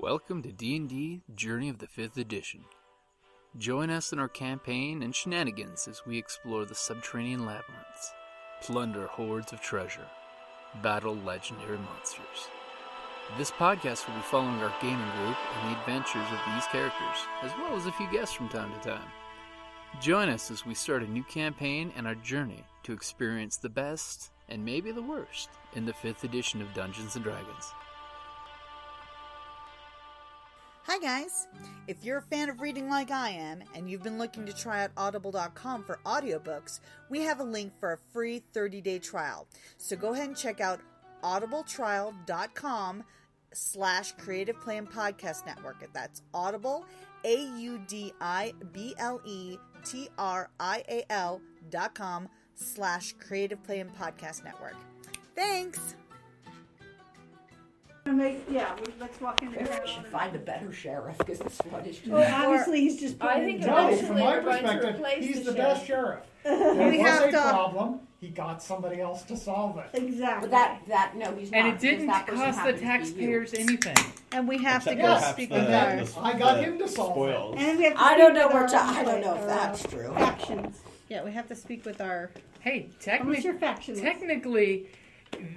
Welcome to D&D Journey of the 5th Edition. Join us in our campaign and shenanigans as we explore the subterranean labyrinths, plunder hordes of treasure, battle legendary monsters. This podcast will be following our gaming group and the adventures of these characters, as well as a few guests from time to time. Join us as we start a new campaign and our journey to experience the best, and maybe the worst, in the 5th edition of Dungeons & Dragons. Hi guys! If you're a fan of reading like I am, and you've been looking to try out audible.com for audiobooks, we have a link for a free 30-day trial. So go ahead and check out audibletrial.com/Creative Play and Podcast Network. That's Audible, audibletrial.com/Creative Play and Podcast Network. Thanks! Let's walk in. Maybe we should find a better sheriff because this one is just. Well, obviously, he's just. I think No, from my we're going to perspective, replace he's the the best sheriff. We There have was a to- problem. He got somebody else to solve it. Exactly. But no, he's not. And it didn't because that person cost the happens to be you. taxpayers anything. And we have to Except go perhaps speak the- with And then our... I got him to solve spoils. And we have to I don't speak know with where our- to. I don't know if that's true. Factions. Yeah, we have to speak with our... Hey, What's your faction? technically,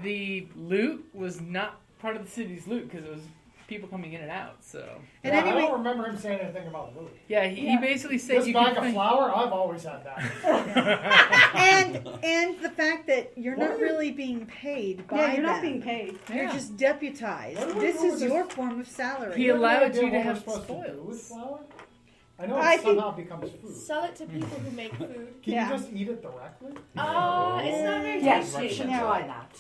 the loot was not part of the city's loot because it was people coming in and out. So And Yeah, anyway- I don't remember him saying anything about Louis. yeah, he basically said This you bag could of flour, I've always had that. And the fact that you're not really being paid by Yeah, you're them. not being paid. You're Yeah. just deputized. What do we This do is with your this? form of salary. He You have any allowed idea you to what we're have supposed to do with spoils. flour? I know I it think- somehow becomes food. Sell it to people who make food. Can Yeah. you just eat it directly? It's not very Yes, tasty. you should try that.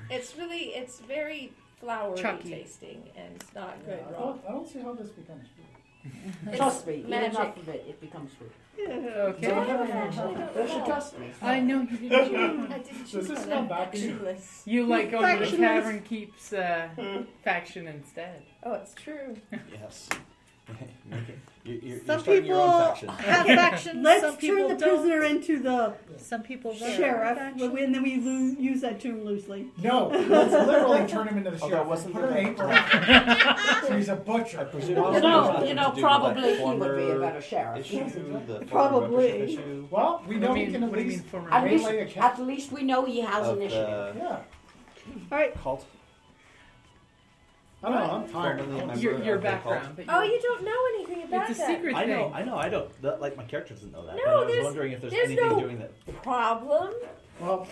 It's very floury Chunky. tasting, and it's not Yeah, good I raw. don't see how this becomes food. Trust me, eat magic. enough of it, it becomes food. Okay. You should trust me. I know you didn't. I didn't Does choose this on come that. back to you? You like going to the Factionless. tavern keeps faction instead. Oh, it's true. Yes. You're Some starting your own people faction. have factions, Let's some turn people the don't. prisoner into the Some people don't. sheriff, Faction. and then we use that term loosely. No, let's literally turn him into the Although sheriff. wasn't Put an there apron that- on. So he's a butcher. I presume You it has know, nothing to do with probably that he would be a former better sheriff. issue, the former Probably. membership issue Well, we know What do he you can mean- at what do you least mean former At membership? least, waylay a cat. at least we know he has of initiative. the Yeah. All right. cult. I don't know, I'm tired. Formerly a member Your of the background. cult. But Oh, you don't know anything about It's a that. secret I thing. know. I don't. Like my character doesn't know that. No, but I was there's- wondering if there's there's anything no- doing that. Problem? Well,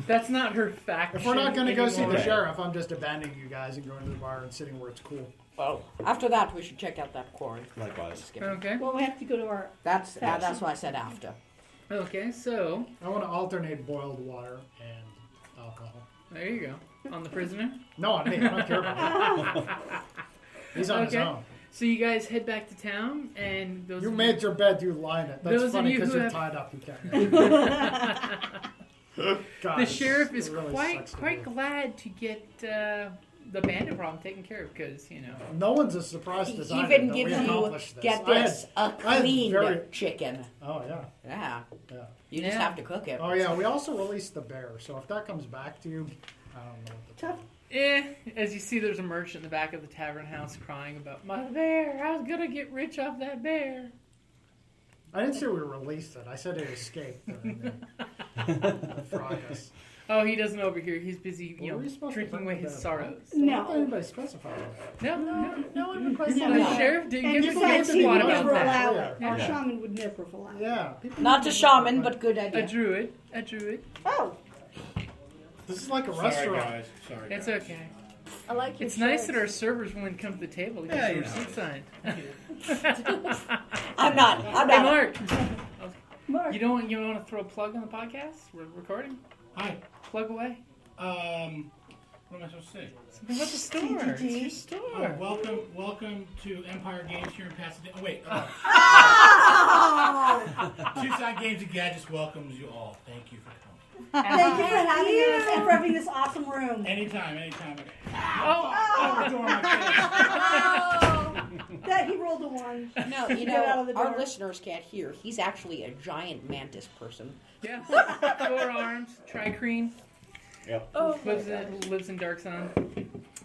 That's not her faction. if we're not going to go see anymore. the sheriff, I'm just abandoning you guys and going to the bar and sitting where it's cool. Well, after that, we should check out that quarry. Likewise. Okay. Well, we have to go to our. That's why I said after. Okay. So I want to alternate boiled water and alcohol. there you go. On the prisoner. No, on me. I don't care about him. He's on his Okay. own. So you guys head back to town, and those You of made your bed, you line it. Those That's of funny you because who you're have- tied up. You can't. the God, sheriff it is really sucks to quite do. glad to get the bandit problem taken care of because No one's as surprised He as I am even that gives we you, accomplished this. get I had- this, a I had clean very- chicken. Oh yeah, Yeah. yeah. You just Yeah. have to cook it. Oh yeah. We also released the bear, so if that comes back to you, I don't know. What Tough. as you see, there's a merchant in the back of the tavern house crying about my bear. I was gonna get rich off that bear. I didn't say we released it. I said it escaped during the fracas. Oh, he doesn't overhear. He's busy, What were we supposed to drinking bring away to his bed? sorrows. I don't think No. anybody specified it. No. No one requested The No. sheriff didn't And give besides, a he squat would about never that. allow Yeah. it. Our Yeah. shaman would never allow it. Yeah. people Not a don't shaman, know, but good A idea. druid. A druid. Oh, This is like a Sorry, restaurant. guys. Sorry, It's guys. okay. I like your It's nice choice. that our servers, when it comes to the table, get Yeah, their you know. receipt signed. I'm not. Hey, Mark. Mark. You don't want to throw a plug on the podcast? We're recording. Hi. Plug away. What am I supposed to say? Something about the store. It's your Oh, store. welcome to Empire Games here in Pasadena. Oh, wait. Two-Side Games and Gadgets welcomes you all. Thank you for coming. Thank you for having us and for having this awesome room. Anytime. Oh. Door my face. That he rolled a one. No, you Get out of know, the our door. listeners can't hear. He's actually a giant mantis person. Yeah. 4 arms. Tricrene. Yep. Oh, my Lives in Dark Sun.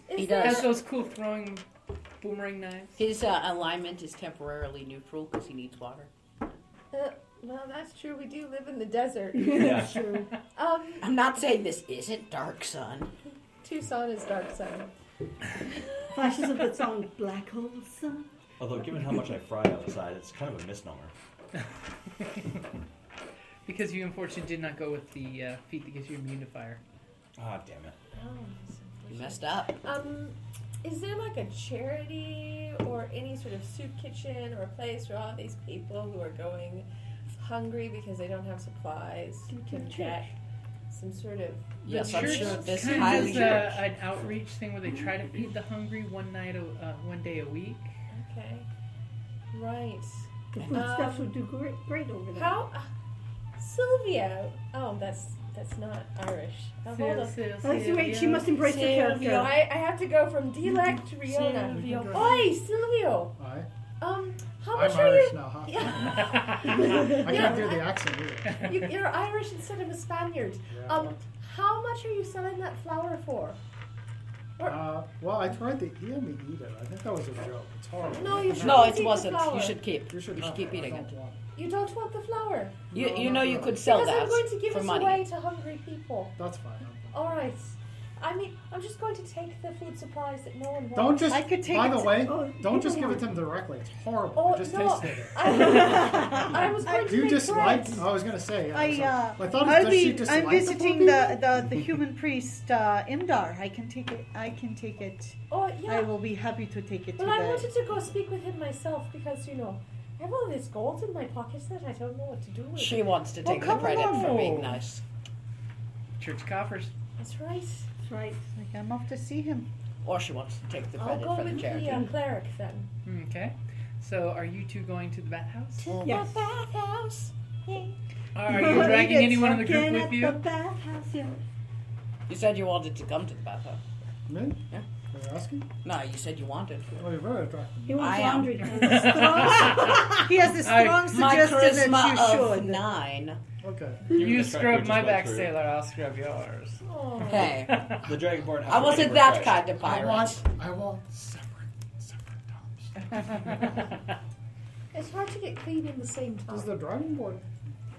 He Is there- does. Has those cool throwing boomerang knives. His alignment is temporarily neutral because he needs water. Well, that's true. We do live in the desert. Yeah. True. I'm not saying this isn't dark sun. Tucson is dark sun. Flashes of the song Black Hole Sun. Although, given how much I fry outside, it's kind of a misnomer. Because you unfortunately did not go with the feat that gives you immune to fire. Ah, damn it. You messed up. Is there like a charity or any sort of soup kitchen or a place where all these people who are going hungry because they don't have supplies can get some sort of... Yes, the I'm church sure this kind of highly does an outreach thing where they try to feed the hungry one day a week. Okay. Right. The foodstuffs would do great over there. How... Silvio. Oh, that's not Irish. Oh, hold on. Oh, wait, she must embrace her character. Silvio. I have to go from Delec to Reona. Silvio. Oi, Silvio. Aye. How much I'm are Irish you? now, huh? Yeah. I can't do the accent either. You're Irish instead of a Spaniard. Yeah. How much are you selling that flour for? Well, I tried to hear me eat it. I think that was a joke. It's horrible. No, you should No, eat it the wasn't. flour. You should keep. You should keep eating I it. don't want You don't want the flour. You know you could sell Because that I'm going to give for it money. away to hungry people. That's fine. All right. I mean, I'm just going to take the food supplies that no one wants. Don't just. I could take by it the to- way, oh, don't just people give it to want- them directly. It's horrible. Oh, I just no. tasted it. I was going Do to you make dislike? bread. I was gonna say. I thought I'll does she be. dislike I'm the visiting poor the human priest Imdar. I can take it. I can take it. Oh, I yeah. will be happy to take it Well, to I the. wanted to go speak with him myself because, I have all this gold in my pockets that I don't know what to do with. She wants to Well, take the come credit for along. being nice. Church coffers. That's right. That's right. Like, I'm off to see him. Or she wants to take the I'll credit go for the with charity. the cleric then. Okay. So, are you two going to the bathhouse? Yes. bathhouse. Are you dragging anyone in the group Looking with at you? the bathhouse, yeah. You said you wanted to come to the bathhouse. Me? Yeah. Are you asking? No, you said you wanted. Oh, you're very attractive. He wants I am. laundry. He has a strong My suggestion charisma that you of should. 9. Okay. You the track scrub reaches my my back, career. sailor. I'll scrub yours. Oh. Hey, The Dragonborn. I wasn't that kind of I pirate. want separate tops. It's hard to get clean in the same Does time. the Dragonborn?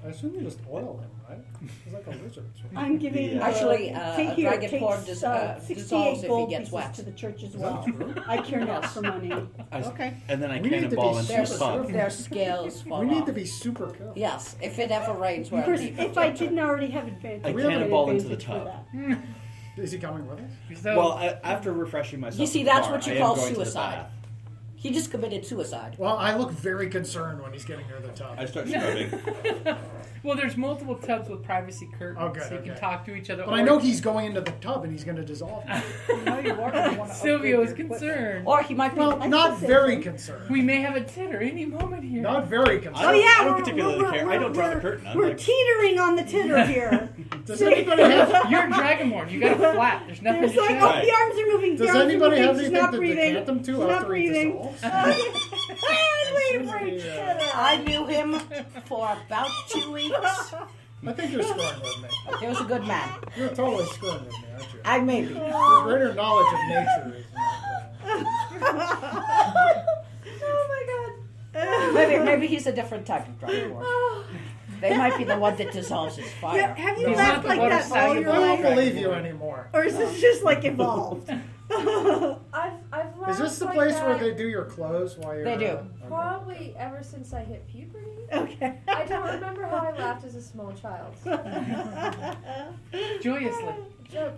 I assume you just oil him, right? He's like a lizard. I'm giving. Yeah. Actually, take a here, dragon takes, porn 68 dissolves if he gold gets pieces wet. to the church as Is that well. true? I care not for money. Okay. And then I We need to be cannonball into super the pub. careful. Their scales fall We need off. to be super careful. Yes, if it ever rains, we're First, deep if I didn't already have advantage, I we have cannonball into advantage the for tub. that. Is he coming with us? So, Well, after refreshing myself, You see, in the that's bar, what you I am call going to the suicide. bath. He just committed suicide. Well, I look very concerned when he's getting near the tub. I start scrubbing. well, there's multiple tubs with privacy curtains, Oh, good, so you can okay. talk to each other. But I know he's going into the tub and he's going to dissolve. No, you want Silvio is concerned. Or he might be. Well, not very concerned. We may have a titter any moment here. Not very concerned. I don't- I don't we're- particularly we're- care. I don't draw the curtain. I'm We're like- teetering on the titter here. Does anybody have? You're a dragonborn. You got a flat. There's nothing It's to like, show. oh, the arms are moving. Does the arms are anybody moving. have She's anything not to breathing. decant them to She's not after he breathing. dissolves? I'm waiting for each other. I knew him for about 2 weeks. I think you're screwing with me. He was a good man. You're totally screwing with me, aren't you? I may be. Your greater knowledge of nature is Oh my god. Maybe he's a different type of dragonborn. They might be the one that dissolves his Yeah, fire. have you No. laughed Not like the that water all your I won't life? believe you anymore. Or is this just like evolved? I've Is this the laughed place like where that they do your clothes while you're? They do. Okay. probably ever since I hit puberty. Okay. I don't remember how I laughed as a small child. Joyously.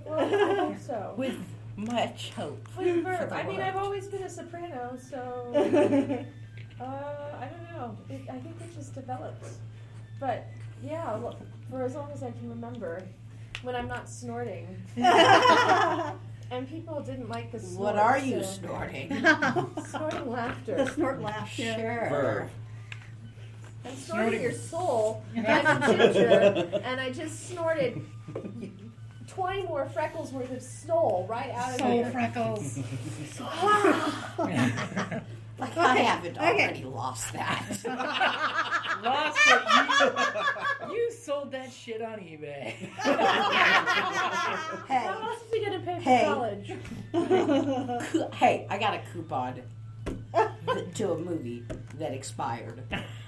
Well, I hope so. With much hope. With for verve. the I mean, world. I've always been a soprano, so I don't know. I think it just develops. But yeah, well, for as long as I can remember, when I'm not snorting. And people didn't like the snort. What are you so- snorting? Snorting The laughter. snort laugh. Yeah. Sure. Verve. I'm snorting your soul. I'm a ginger, and I just snorted 20 more freckles worth of soul right out of Soul here. freckles. Like I haven't already lost that. Lost it. You sold that shit on eBay. How else is he gonna pay for college? Hey, I got a coupon to a movie that expired.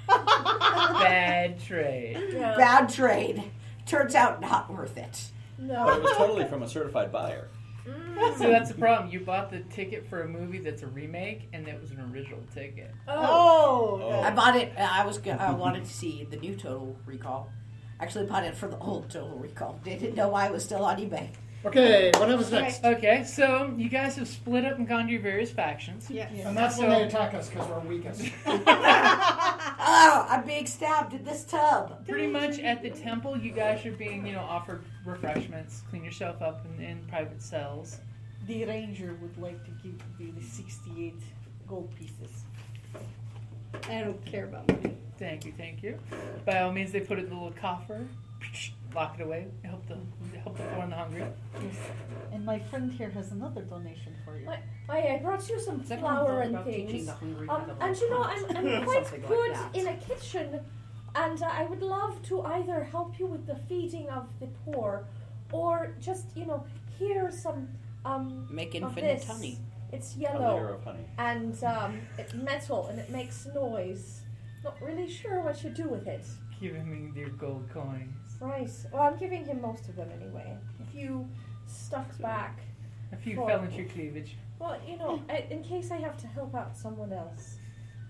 Bad trade. Yeah. Bad trade. Turns out not worth it. But No. it was totally from a certified buyer. So that's the problem. You bought the ticket for a movie that's a remake, and it was an original ticket. Oh. Oh. I bought it. I wanted to see the new Total Recall. Actually, bought it for the old Total Recall. Didn't know why it was still on eBay. Okay, what happens next? Okay, so you guys have split up and gone to your various factions. Yes. And that's when they attack us because we're weakest. Oh, I'm being stabbed in this tub. Pretty much at the temple, you guys are being, offered refreshments. Clean yourself up in private cells. The ranger would like to give you the 68 gold pieces. I don't care about money. Thank you. By all means, they put it in the little coffer, lock it away, help the poor and the hungry. And my friend here has another donation for you. I brought you some flour and things. And I'm quite good in a kitchen, and I would love to either help you with the feeding of the poor, or just hear some Make of infinite this. honey. It's A layer yellow of honey. and it's metal and it makes noise. Not really sure what you do with it. Give him your gold coins. Right. Well, I'm giving him most of them anyway. A few stuck back. A few Well- fell into your cleavage. Well, in case I have to help out someone else.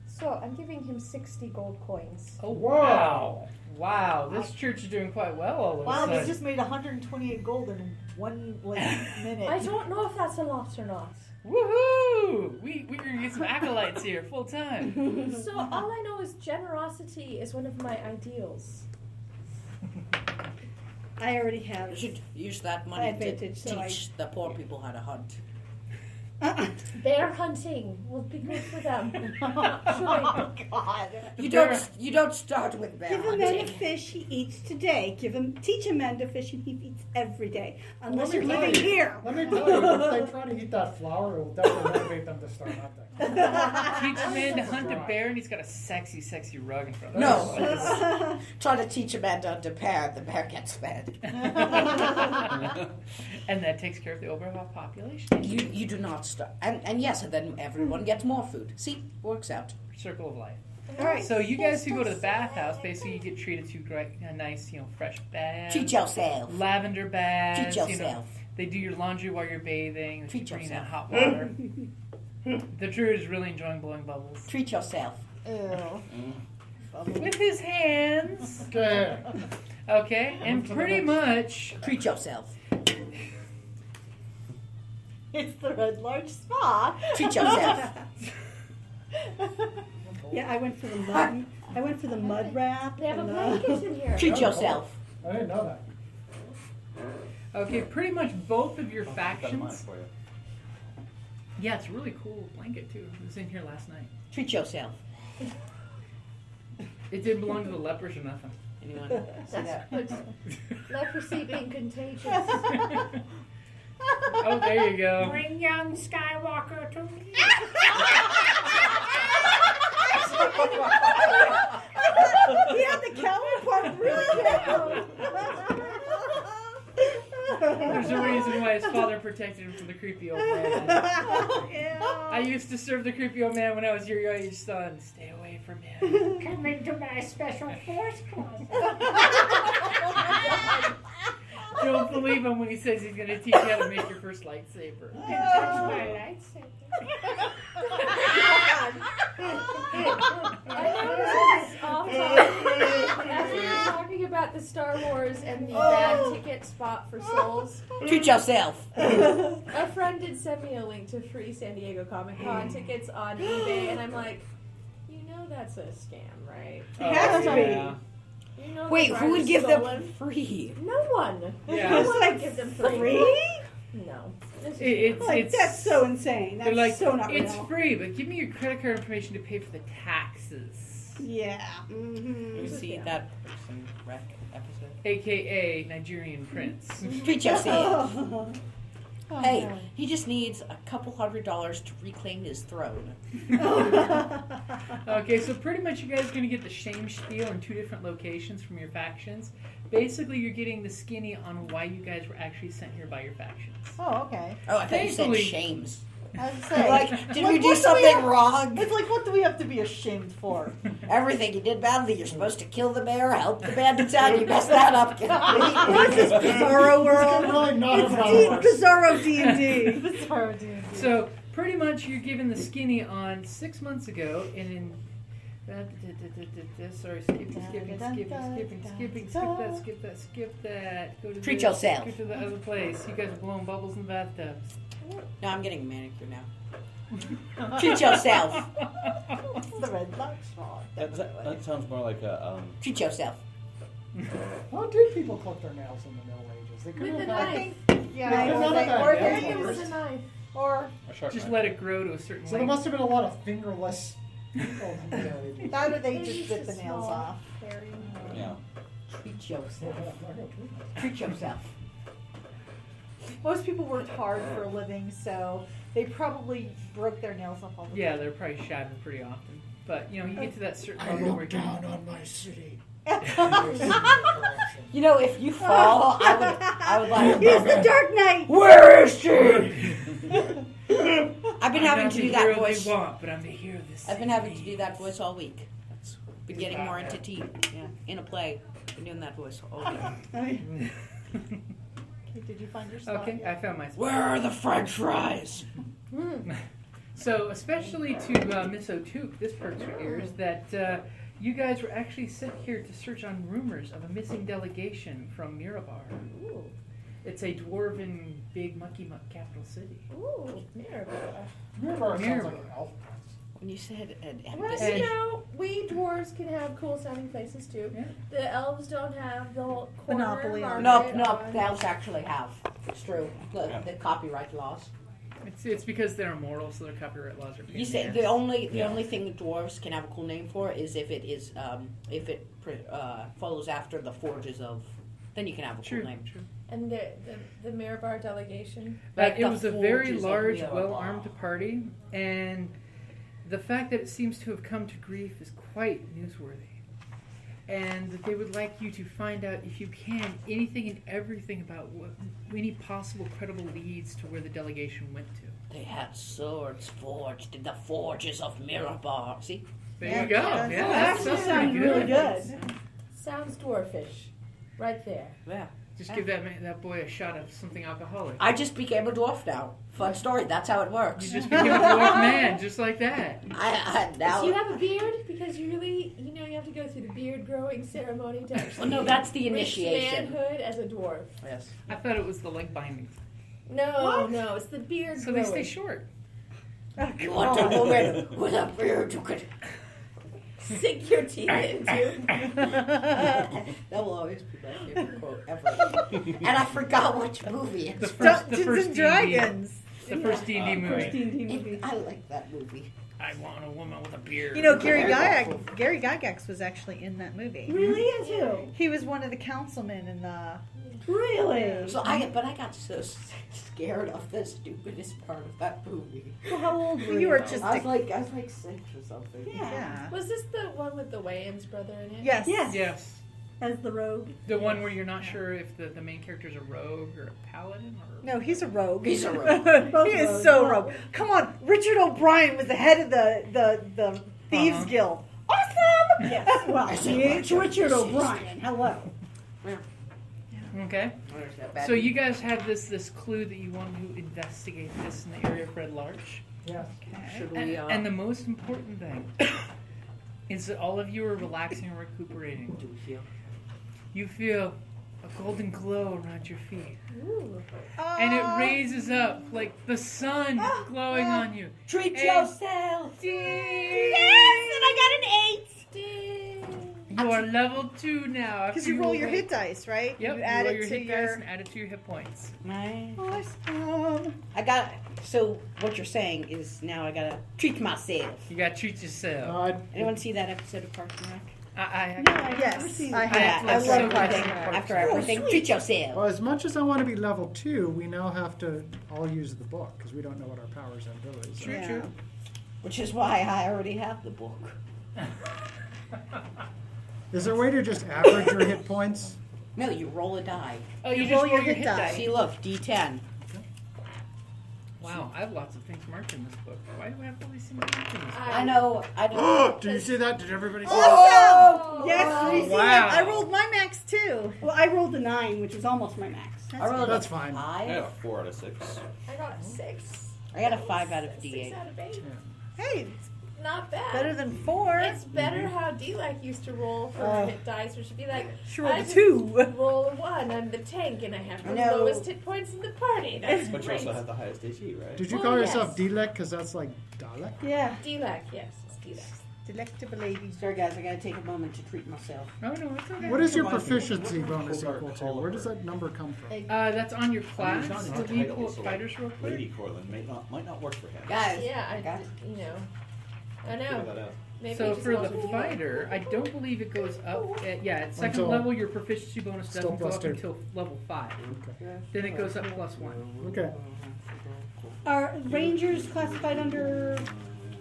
So I'm giving him 60 gold coins. Oh, Whoa. Wow, this church is doing quite well all of a Wow, sudden. they just made 128 gold in one minute. I don't know if that's a lot or not. Woohoo! We're gonna get some acolytes here full time. So all I know is generosity is one of my ideals. I already have. You should use that money to Advantage, so teach the poor people how to hunt. Bear hunting will be good for them. Oh, God. You don't start with bear Give a man a hunting. fish he eats today. Teach a man to fish and he eats every day. Unless Let you're me tell living you- here. Let me tell you, if they try to eat that flour, it will definitely motivate them to start hunting. Teach a man to hunt a bear, and he's got a sexy, sexy rug in front of No. him. Try to teach a man to hunt a bear, the bear gets fed. And that takes care of the overall population. You do not start. And yes, and then everyone gets more food. See, works out. Circle of life. All right. So you guys who go to the bathhouse, basically you get treated to a nice, fresh bath. Treat yourself. Lavender baths. Treat yourself. They do your laundry while you're bathing. They Treat bring you in yourself. hot water. The druid is really enjoying blowing bubbles. Treat yourself. Ew. With his hands. Okay. Okay, and pretty much Treat yourself. It's the Red Large Spa. Treat yourself. Yeah, I went for the mud. I went for the mud wrap. They have a and, blanket in here. Treat yourself. I didn't know that. okay, pretty much both of your I'll keep that in mind factions. for you. Yeah, it's a really cool blanket too. It was in here last night. Treat yourself. It didn't belong to the lepers or nothing. Anyone see that? That's good. Leprosy being contagious. Oh, there you go. Bring young Skywalker to me. He had the cowboy part really down. There's a reason why his father protected him from the creepy old man. I used to serve the creepy old man when I was your age son. Stay away from him. Come into my special force closet. Don't believe him when he says he's going to teach you how to make your first lightsaber. Touch my lightsaber. I know this is off topic. As we were talking about the Star Wars and the bad ticket spot for souls, Treat yourself. a friend did send me a link to free San Diego Comic Con tickets on eBay, and I'm like, that's a scam, right? It has to be. You know Wait, the who would driver's give stolen? them free? No one. Yeah. No It's one like would give them free. free? No. This is Like, that's so insane. They're That's like, so not it's real. free, but give me your credit card information to pay for the taxes. Yeah. Mm-hmm. You see that Person Wreck episode? AKA Nigerian Prince. Treat yourself. Oh, Hey, no. he just needs a couple $100 to reclaim his throne. Okay, so pretty much you guys are going to get the shame spiel in 2 different locations from your factions. Basically, you're getting the skinny on why you guys were actually sent here by your factions. Oh, okay. Oh, I thought you said Thankfully- shames. I was saying, Like, did we do what something wrong? It's like, what do we have to be ashamed for? Everything you did badly. You're supposed to kill the mayor, help the bandits out. You messed that up. What is this Bizarro It's world? really not It's about us. Bizarro D&D. Bizarro D&D. So pretty much you're given the skinny on 6 months ago, and in sorry, skip that. Go to Treat this, yourself. Go to the other place. You guys are blowing bubbles in the bathtubs. No, I'm getting a manicure now. Treat yourself. The red light straw. That sounds more like a. Treat yourself. How did people clip their nails in the Middle Ages? They With couldn't a have knife. Yeah, No, or not they- that or bad. they It was used- a knife. or A sharp Just knife. let it grow to a certain So there length. must have been a lot of fingerless people in the Middle Ages. that or they Maybe just it's rip a the nails small off. area. Yeah. Treat yourself. Treat yourself. Most people worked hard for a living, so they probably broke their nails off all the Yeah, time. they're probably shattered pretty often. But you know, you get to that certain level where you on my city. You know, if you fall, I would like. He's the Dark Knight. Where is she? I've been I'm having not to the do that hero voice. they want, but I'm the hero this I've been having to do that voice all week. Been getting more into tea. Yeah, in a play. Been doing that voice all week. Okay, did you find your spot? Okay, yet? I found my spot. Where are the French fries? So, especially to Miss O'Tuck, this perks her ears that you guys were actually sent here to search on rumors of a missing delegation from Mirabar. Ooh. It's a dwarven, big mucky muck capital city. Ooh, Mirabar. Mirabar sounds like an elf. When you said an Well, embassy. you know, we dwarves can have cool sounding places too. Yeah. The elves don't have the whole corner Monopoly on market No, on- the elves actually have. It's true. The copyright laws. It's because they're immortal, so their copyright laws are. You say the only thing the dwarves can have a cool name for is if it follows after the forges of. Then you can have a True. cool name. True. And the Mirabar delegation. Like It the was a very forges of large, Mirabar. well-armed party, and the fact that it seems to have come to grief is quite newsworthy. And that they would like you to find out, if you can, anything and everything about any possible credible leads to where the delegation went to. They had swords forged in the forges of Mirabar. See? There you go. Yeah, Yeah, that that sounds sounds pretty really good. good. Sounds dwarfish. Right there. Yeah. Just give that boy a shot of something alcoholic. I just became a dwarf now. Fun story. That's how it works. You just became a dwarf man, just like that. I now. Do you have a beard? Because you really, you have to go through the beard growing ceremony to actually Well, no, that's the reach initiation. manhood as a dwarf. Yes. I thought it was the leg binding, No, it's the beard so growing. they stay short. You want a woman with a beard you could. Sink your teeth into. That will always be my favorite quote ever. And I forgot which movie The it's first Dungeons and D&D. Dragons. The first D&D movie. D&D movie. I like that movie. I want a woman with a beard. You know, Gary Gygax was actually in that movie. Really? Is who? He was one of the councilmen in the. Really? So I got so scared of the stupidest part of that movie. Well, how old were you? You were just. I was like 6 or something. Yeah. Was this the one with the Wayans brother in it? Yes. Yes. Yes. As the rogue. The one where you're not sure if the main character is a rogue or a paladin or. No, he's a rogue. He's a rogue. He is so rogue. Come on, Richard O'Brien was the head of the Thieves Guild. Awesome! Yes. Well, it's Richard O'Brien. Hello. Okay. So you guys have this clue that you want to investigate this in the area of Red Larch. Yeah. Should And, we? and the most important thing is that all of you are relaxing and recuperating. do we feel? You feel a golden glow around your feet. Ooh. And it raises up like the sun glowing on you. Treat And- yourself. Ding! Yes, and I got an 8. Ding. You are level 2 now. Because you roll your hit dice, right? Yep, You add roll it your to hit your. dice and add it to your hit points. Awesome. I got. So what you're saying is now I gotta treat myself. You gotta treat yourself. God. Anyone see that episode of Parks and Rec? Yes, I Yeah, have. I after love everything, riding. after everything, treat yourself. Well, as much as I want to be level 2, we now have to all use the book because we don't know what our powers and abilities are. Yeah. Which is why I already have the book. Is there a way to just average your hit points? No, you roll a die. Oh, you You just roll roll your your hit hit die. die. See, look, D10. Wow, I have lots of things marked in this book. Why do I have all these things marked in this book? I know. Oh, did you see that? Did everybody see that? Awesome! Yes, You see wow. it? I rolled my max too. Well, I rolled a 9, which is almost my max. I rolled That's a fine. 5. I got a 4 out of 6. I got 6. I got a 5 out of 6 D8. out of 8. Hey, Not bad. better than 4. It's better how D-Like used to roll for hit dice, or should be like, She rolled I a just 2. roll a 1. I'm the tank, and I have the No. lowest hit points in the party. That's But you great. also have the highest AC, right? Did you Well, call yes. yourself Dilek? Because that's like Dalek. Yeah. D-Like, yes, it's D-Like. Delectable lady. Sorry, guys, I gotta take a moment to treat myself. Oh, no, it's okay. What is your Reminds me, proficiency what bonus Color- equal to? color Where does for- that number come from? That's on your class. It's on Let his me title, pull up so fighters real quick. Lady Corlin might not work for him. Guys, Yeah, I got you know. I Figure know. that out. Maybe So just for also the D-Like. fighter, I don't believe it goes up. At second Until- level, your proficiency bonus Still doesn't go plus up 2. until level 5. Then it goes up +1. Okay. Are Rangers classified under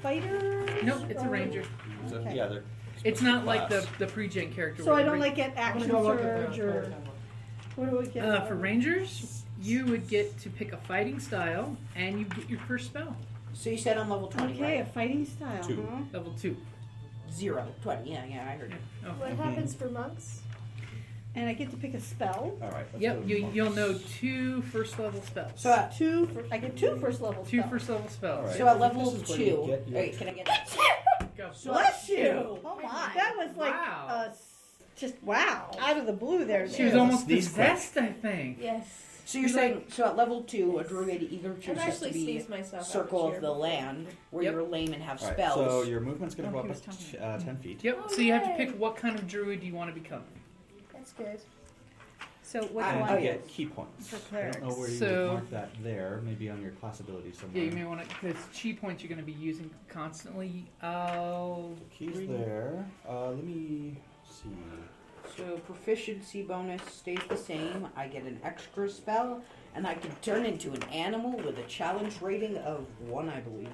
fighter? Nope, it's a Or- ranger. So, Okay. yeah, they're It's not like class. the pre-gen character. So where I the don't ra- like get I'm action gonna go look at surge the or what do we get? For rangers, you would get to pick a fighting style, and you get your first spell. So you said on level 20, Okay, a right? fighting style. 2. Huh? Level 2. 0. 20. Yeah, I heard you. Oh. What happens for monks? And I get to pick a spell. All right. let's Yep, go to you'll monks. know 2 first level spells. So at, I get 2 first level 2 spells. first level spells. All right. so at level This is where 2. you get your- Wait, can I get Go. Bless you. Oh my. That was like Wow. just wow. Out of the blue there. She was too. almost Sneeze crack. possessed, I think. Yes. So you're saying, so at level 2, a druid either I've chooses actually to be sneezed myself circle out of here the before. land, where Yep. you're lame and have All right, spells. so your movement's going to Oh, go he up was at 10 feet. Yep, Oh, so you have to yay. pick what kind of druid you want to become. That's good. So what And do you I get key points. For I don't know where you So- would mark that there. Maybe on your class ability somewhere. Yeah, you may want to, because chi points you're going to be using constantly. Keys there. Let me see. So proficiency bonus stays the same. I get an extra spell, and I can turn into an animal with a challenge rating of 1, I believe.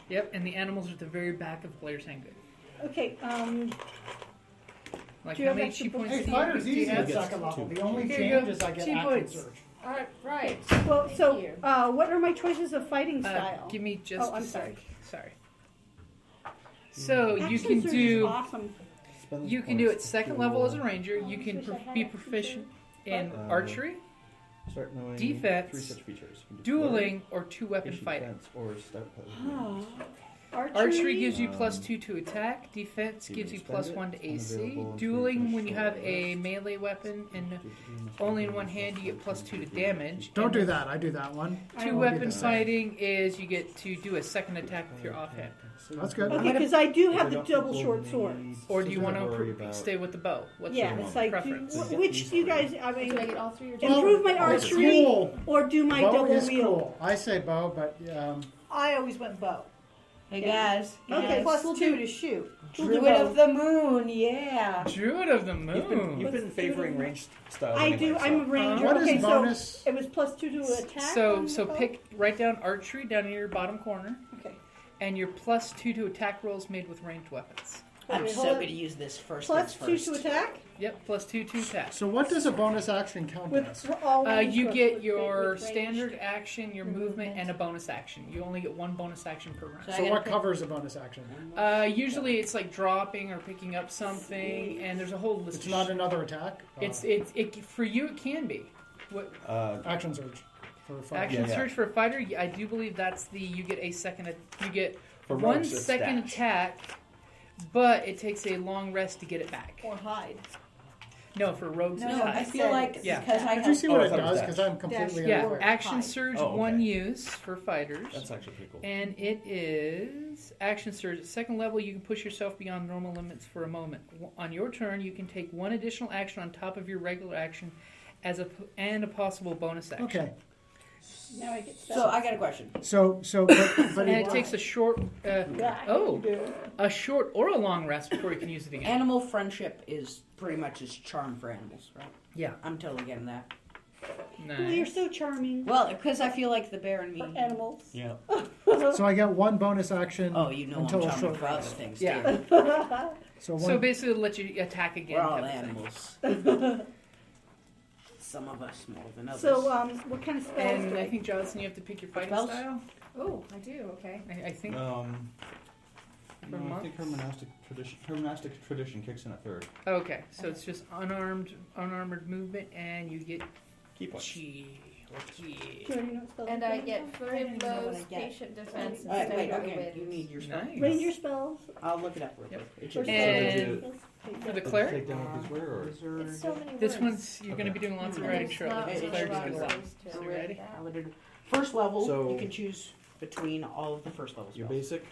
Yep, and the animals are at the very back of the player's handbook. Okay, Like Do you how have many extra chi points Hey, do you fighter's do you easy at have? Yes, second level. 2. The only Here you change go. is I get 2 action points. surge. Right. well, Thank so you. what are my choices of fighting style? Give me just Oh, I'm a sorry. sec. Sorry. So you Action can surge do is awesome. Spend you those can do it points second to level as a ranger. You can wish I had be action proficient in Uh, archery, Start knowing defense, 3 such features. You can do dueling, or 2-weapon flurry, fighting. defense, or start Oh. Archery gives you Um, +2 to attack. Defense you gives can you spend it. +1 to AC. Unavailable and Dueling, free when you for have short a rest. melee weapon and only in one hand, you get +2 to damage. Don't And do then that. I do that one. 2-weapon that. fighting is you get to do a second attack with your offhand. That's good. Okay, because I do have But the don't double people short need swords. Or do you want worry to about- stay with the bow? What's Yeah, your it's like preference? which you guys? I mean, Do I get all 3 or just improve my Well, it's archery cool. or do my Bow double is wheel. cool. I say bow, but I always went bow. Hey Yeah. guys. Okay, guys. Plus we'll 2 do- to shoot. We'll do Druid both. of the Moon, yeah. Druid of the Moon. You've been favoring ranged styles. I anyway, do. so- I'm a ranger. what is okay, bonus? so it was +2 to attack. So on so the bow? pick write down archery down in your bottom corner, Okay. and your +2 to attack rolls made with ranged weapons. I'm Okay, so hold on. going to use this first +2 things to first. attack Yep, +2 to attack. So what does a bonus action count with as? all. range You with- get with your range. standard action, your movement, and a bonus action. You only get 1 bonus action per round. So I So gotta what pick- covers a bonus action? Usually it's like dropping or picking up something, and there's a whole list. It's of not another attack. It for you it can be. What Action surge for fighting. action Yeah. surge for a fighter? I do believe that's the you get a second. You get For 1 rogues, it's second dash. attack, but it takes a long rest to get it back. Or hide. No, for rogues. No, it's I high. feel like Yeah. because I Did have you see what Oh, it that was does? dash. Because I'm completely Yeah, unaware. action Hide. surge Oh, okay. 1 use for fighters. That's actually pretty cool. And it is action surge. At second level, you can push yourself beyond normal limits for a moment. On your turn, you can take 1 additional action on top of your regular action and a possible bonus action. Okay. Now I get So I got a question. But And it takes a short, a short or a long rest before you can use it again. Animal friendship is pretty much his charm for animals, right? Yeah. I'm totally getting that. Nice. Oh, you're so charming. Well, because I feel like the bear and me. For animals. Yeah. So I get one bonus action. Oh, you know I'm until a charming short for other rest. things, Yeah. too. So basically, it'll let you attack again. We're all type of thing. animals. Some of us more than others. So, what kind of spells? And do I think, Jocelynne, you have to pick your fighting Spells? style. Oh, I do. Okay. I think. No, I think her monastic tradition kicks in at third. Okay, so it's just unarmored movement, and you get Key points. chi or ki. Do you already know what spells? And I get flurry of I don't even know what blows, I get. patient defense, and Alright, wait, standby okay. wind. You need your spell. Nice. Ranger spells. I'll look it up real quick. It's your And for the cleric, Take down what these were, or It's so many this words. one's you're going to be doing lots of And writing there's shortly. lots The of cleric's lots doing of a lot. ways to So you read ready? that. First level, So- you can choose between all of the first level your spells. basic,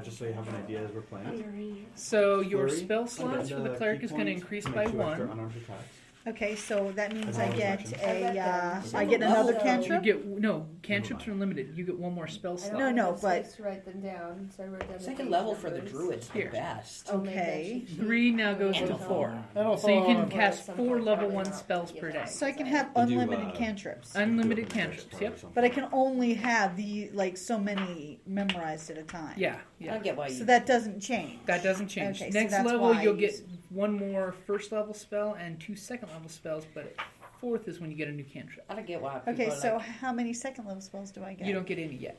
just so you have an idea as we're playing. So your Flurry, spell slots for the key cleric is going to points, increase make by 2 extra 1. unarmed attacks. Okay, so that means And I bonus get actions. I get another So- You cantrip. get no cantrips are unlimited. You get one more spell I slot. don't No, have no, enough but- space to write them down, so I wrote down the Second page level for the numbers. druid's the Here. best. I'll make that Okay. cheat sheet. 3 now goes And to a 4. That'll So you fall can on- cast Some 4 folks level probably 1 not, spells you per know. day. So I can have They do, unlimited cantrips. Unlimited do a cantrips, card or yep. something. But I can only have so many memorized at a time. Yeah, I yeah. don't get why you. So that doesn't change. That doesn't change. Okay, so Next that's level, why you'll I get use- 1 more first level spell and 2 second level spells, but 4th is when you get a new cantrip. I don't get why. People Okay, are so like, how many second level spells do I get? You don't get any yet.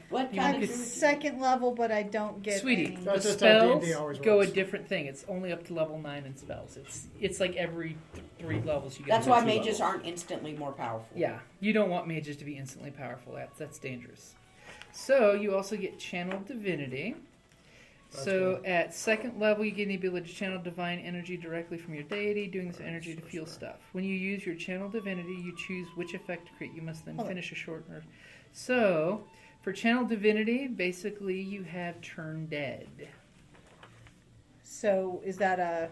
what you kind don't of get- druid? Second level, but I don't get Sweetie, any. the That's just how spells D&D always go a works. different thing. It's only up to level 9 in spells. It's like every 3 levels you get. That's another why 2 mages levels. aren't instantly more powerful. Yeah, you don't want mages to be instantly powerful. That's dangerous. So you also get channel divinity. So at second level, you get the ability to channel divine energy directly from your deity, doing this energy to feel stuff. When you use your channel divinity, you choose which effect to create. You must then finish a short rest. So for channel divinity, basically you have turn dead. So is that a?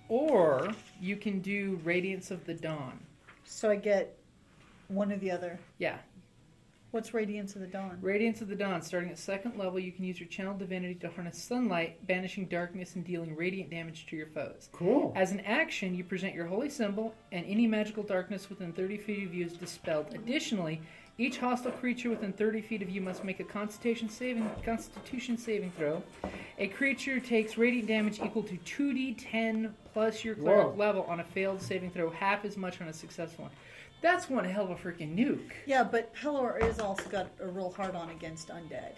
Or you can do Radiance of the Dawn. So I get one or the other. Yeah. What's Radiance of the Dawn? Radiance of the Dawn. Starting at second level, you can use your channel divinity to harness sunlight, banishing darkness and dealing radiant damage to your foes. Cool. As an action, you present your holy symbol, and any magical darkness within 30 feet of you is dispelled. Additionally, each hostile creature within 30 feet of you must make a Constitution saving throw. A creature takes radiant damage equal to 2d10 plus your cleric Whoa. level on a failed saving throw, half as much on a successful one. That's one hell of a freaking nuke. Yeah, but Pelor is also got a real hard on against undead.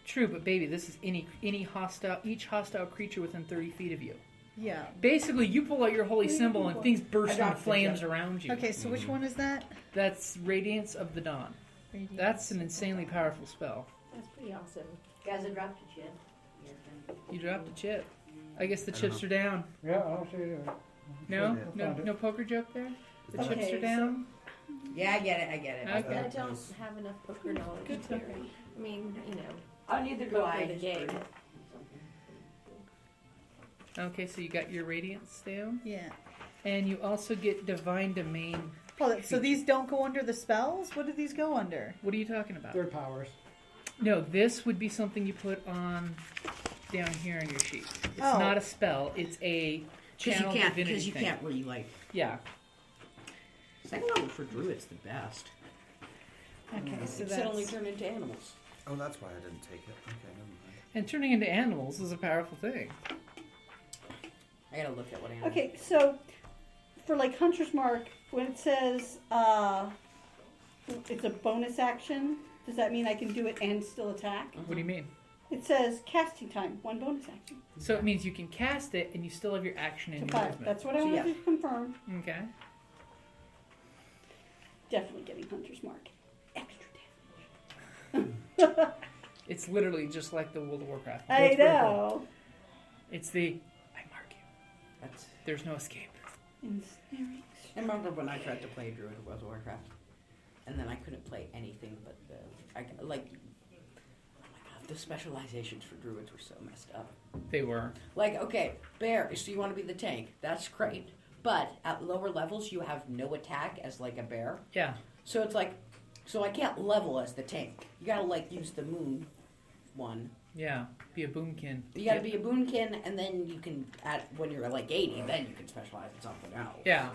True, but baby, this is each hostile creature within 30 feet of you. Yeah. Basically, you pull out your holy symbol and things burst into dropped it, flames yeah. around you. Okay, so which one is that? That's Radiance of the Dawn. Radiance. That's an insanely powerful spell. That's pretty awesome. Guys, I dropped a chip. You dropped a chip. I guess the chips are down. Yeah, I'll show you. No? Yeah. No poker joke there? The Okay, chips are so- down? Yeah, I get it. I get it. Okay. I don't have enough poker knowledge to. I mean, you know, Oh, neither do go for I. the game. Okay, so you got your Radiance down. Yeah. And you also get Divine Domain. Oh, so these don't go under the spells? What do these go under? What are you talking about? Third powers. No, this would be something you put on down here on your sheet. It's Oh. not a spell. It's a channel divinity Because you thing. can't really like. Yeah. Second level for druid's the best. Okay, so It only that's... turn into animals. Oh, that's why I didn't take it. Okay, never mind. And turning into animals is a powerful thing. I gotta look at what animals. Okay, so for like Hunter's Mark, when it says it's a bonus action, does that mean I can do it and still attack? What do you mean? It says casting time, 1 bonus action. So it means you can cast it and you still have your action and To your 5. movement. That's what I So, wanted yeah. to confirm. Okay. Definitely getting Hunter's Mark. Extra It's literally just like the World of Warcraft. damage. I know. It's the I mark you. That's. There's no escape. Ensnaring. I remember when I tried to play druid in World of Warcraft, and then I couldn't play anything but the oh my god, the specializations for druids were so messed up. They were. Like, okay, bear, so you want to be the tank. That's great. But at lower levels, you have no attack as like a bear. Yeah. So it's like, So I can't level as the tank. You gotta like use the moon one. Yeah, be a boomkin. You gotta be a boomkin, and then you can when you're like 80, then you can specialize in something else. Yeah,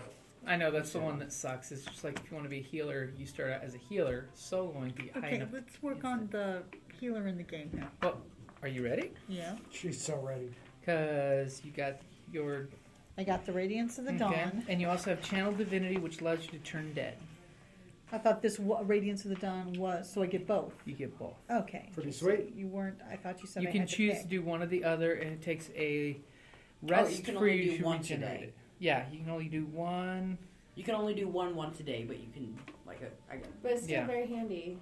I know that's the one that sucks. It's just like if you want to be a healer, you start out as a healer, soloing, be high Okay, enough. let's work on the healer in the game now. Well, are you ready? Yeah. She's so ready. Because you got your... I got the Radiance of the Okay. Dawn. And you also have Channel Divinity, which allows you to turn dead. I thought this Radiance of the Dawn was, so I get both. You get both. Okay. Pretty So sweet. you weren't, I thought you said You I can had to choose pick. to do one or the other, and it takes a rest you can for only you do to once a regenerate day. it. Yeah, you can only do one. You can only do one once a day, but you can I guess. But it's still Yeah. very handy.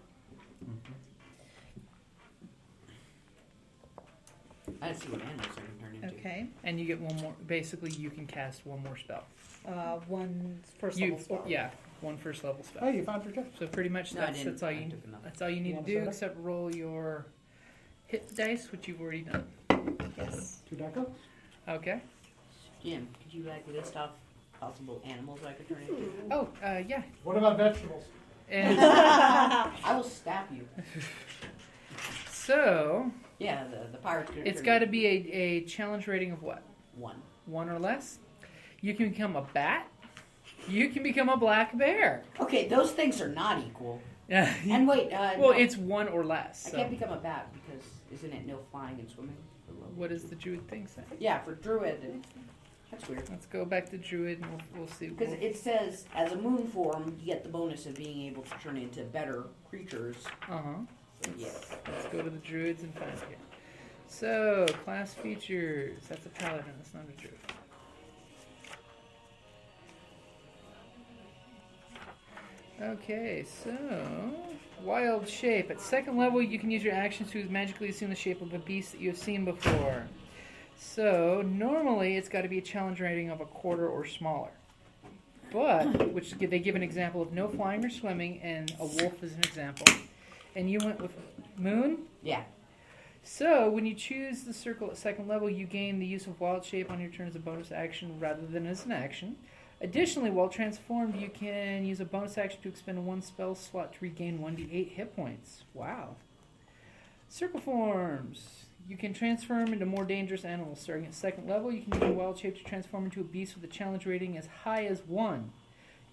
I didn't see what animals I can turn into. Okay. And you get one more. Basically, you can cast one more spell. One first level spell. Yeah, one first level spell. Hey, you found your gift. So pretty much No, I that's didn't. all I you took enough. that's all you need Want to a do, soda? except roll your hit dice, which you've already done. Yes. 2 Deco? Okay. Jim, could you list off possible animals I could turn into? Oh, yeah. What about vegetables? And I will stab you. so Yeah, the pirates could. it's got to be a challenge rating of what? 1. 1 or less. You can become a bat. You can become a black bear. Okay, those things are not equal. Yeah. And wait, well, no. it's 1 or less. I So. can't become a bat because isn't it no flying and swimming? What does the druid thing say? Yeah, for druid. That's weird. Let's go back to druid and we'll see. Because it says, as a moon form, you get the bonus of being able to turn into better creatures. Yeah. Let's go to the druids and find it here. So, class features. That's a paladin, that's not a druid. Okay, so wild shape. At second level, you can use your actions to magically assume the shape of a beast that you have seen before. So normally, it's got to be a challenge rating of a quarter or smaller. But which they give an example of no flying or swimming, and a wolf is an example. And you went with moon. Yeah. So when you choose the circle at second level, you gain the use of wild shape on your turn as a bonus action rather than as an action. Additionally, while transformed, you can use a bonus action to expend 1 spell slot to regain 1d8 hit points. Wow. Circle forms. You can transform into more dangerous animals. Starting at second level, you can use a wild shape to transform into a beast with a challenge rating as high as 1.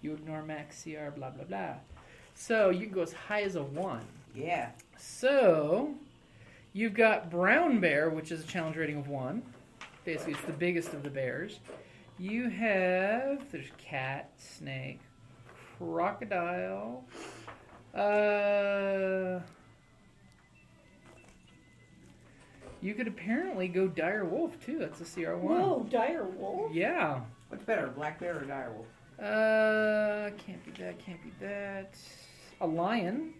You ignore max CR, blah, blah, blah. So you can go as high as a 1. Yeah. So you've got brown bear, which is a challenge rating of 1. Basically, it's the biggest of the bears. You have, there's cat, snake, crocodile, you could apparently go dire wolf too. That's a CR1. Whoa, dire wolf? Yeah. What's better, black bear or dire wolf? Can't be that. A lion.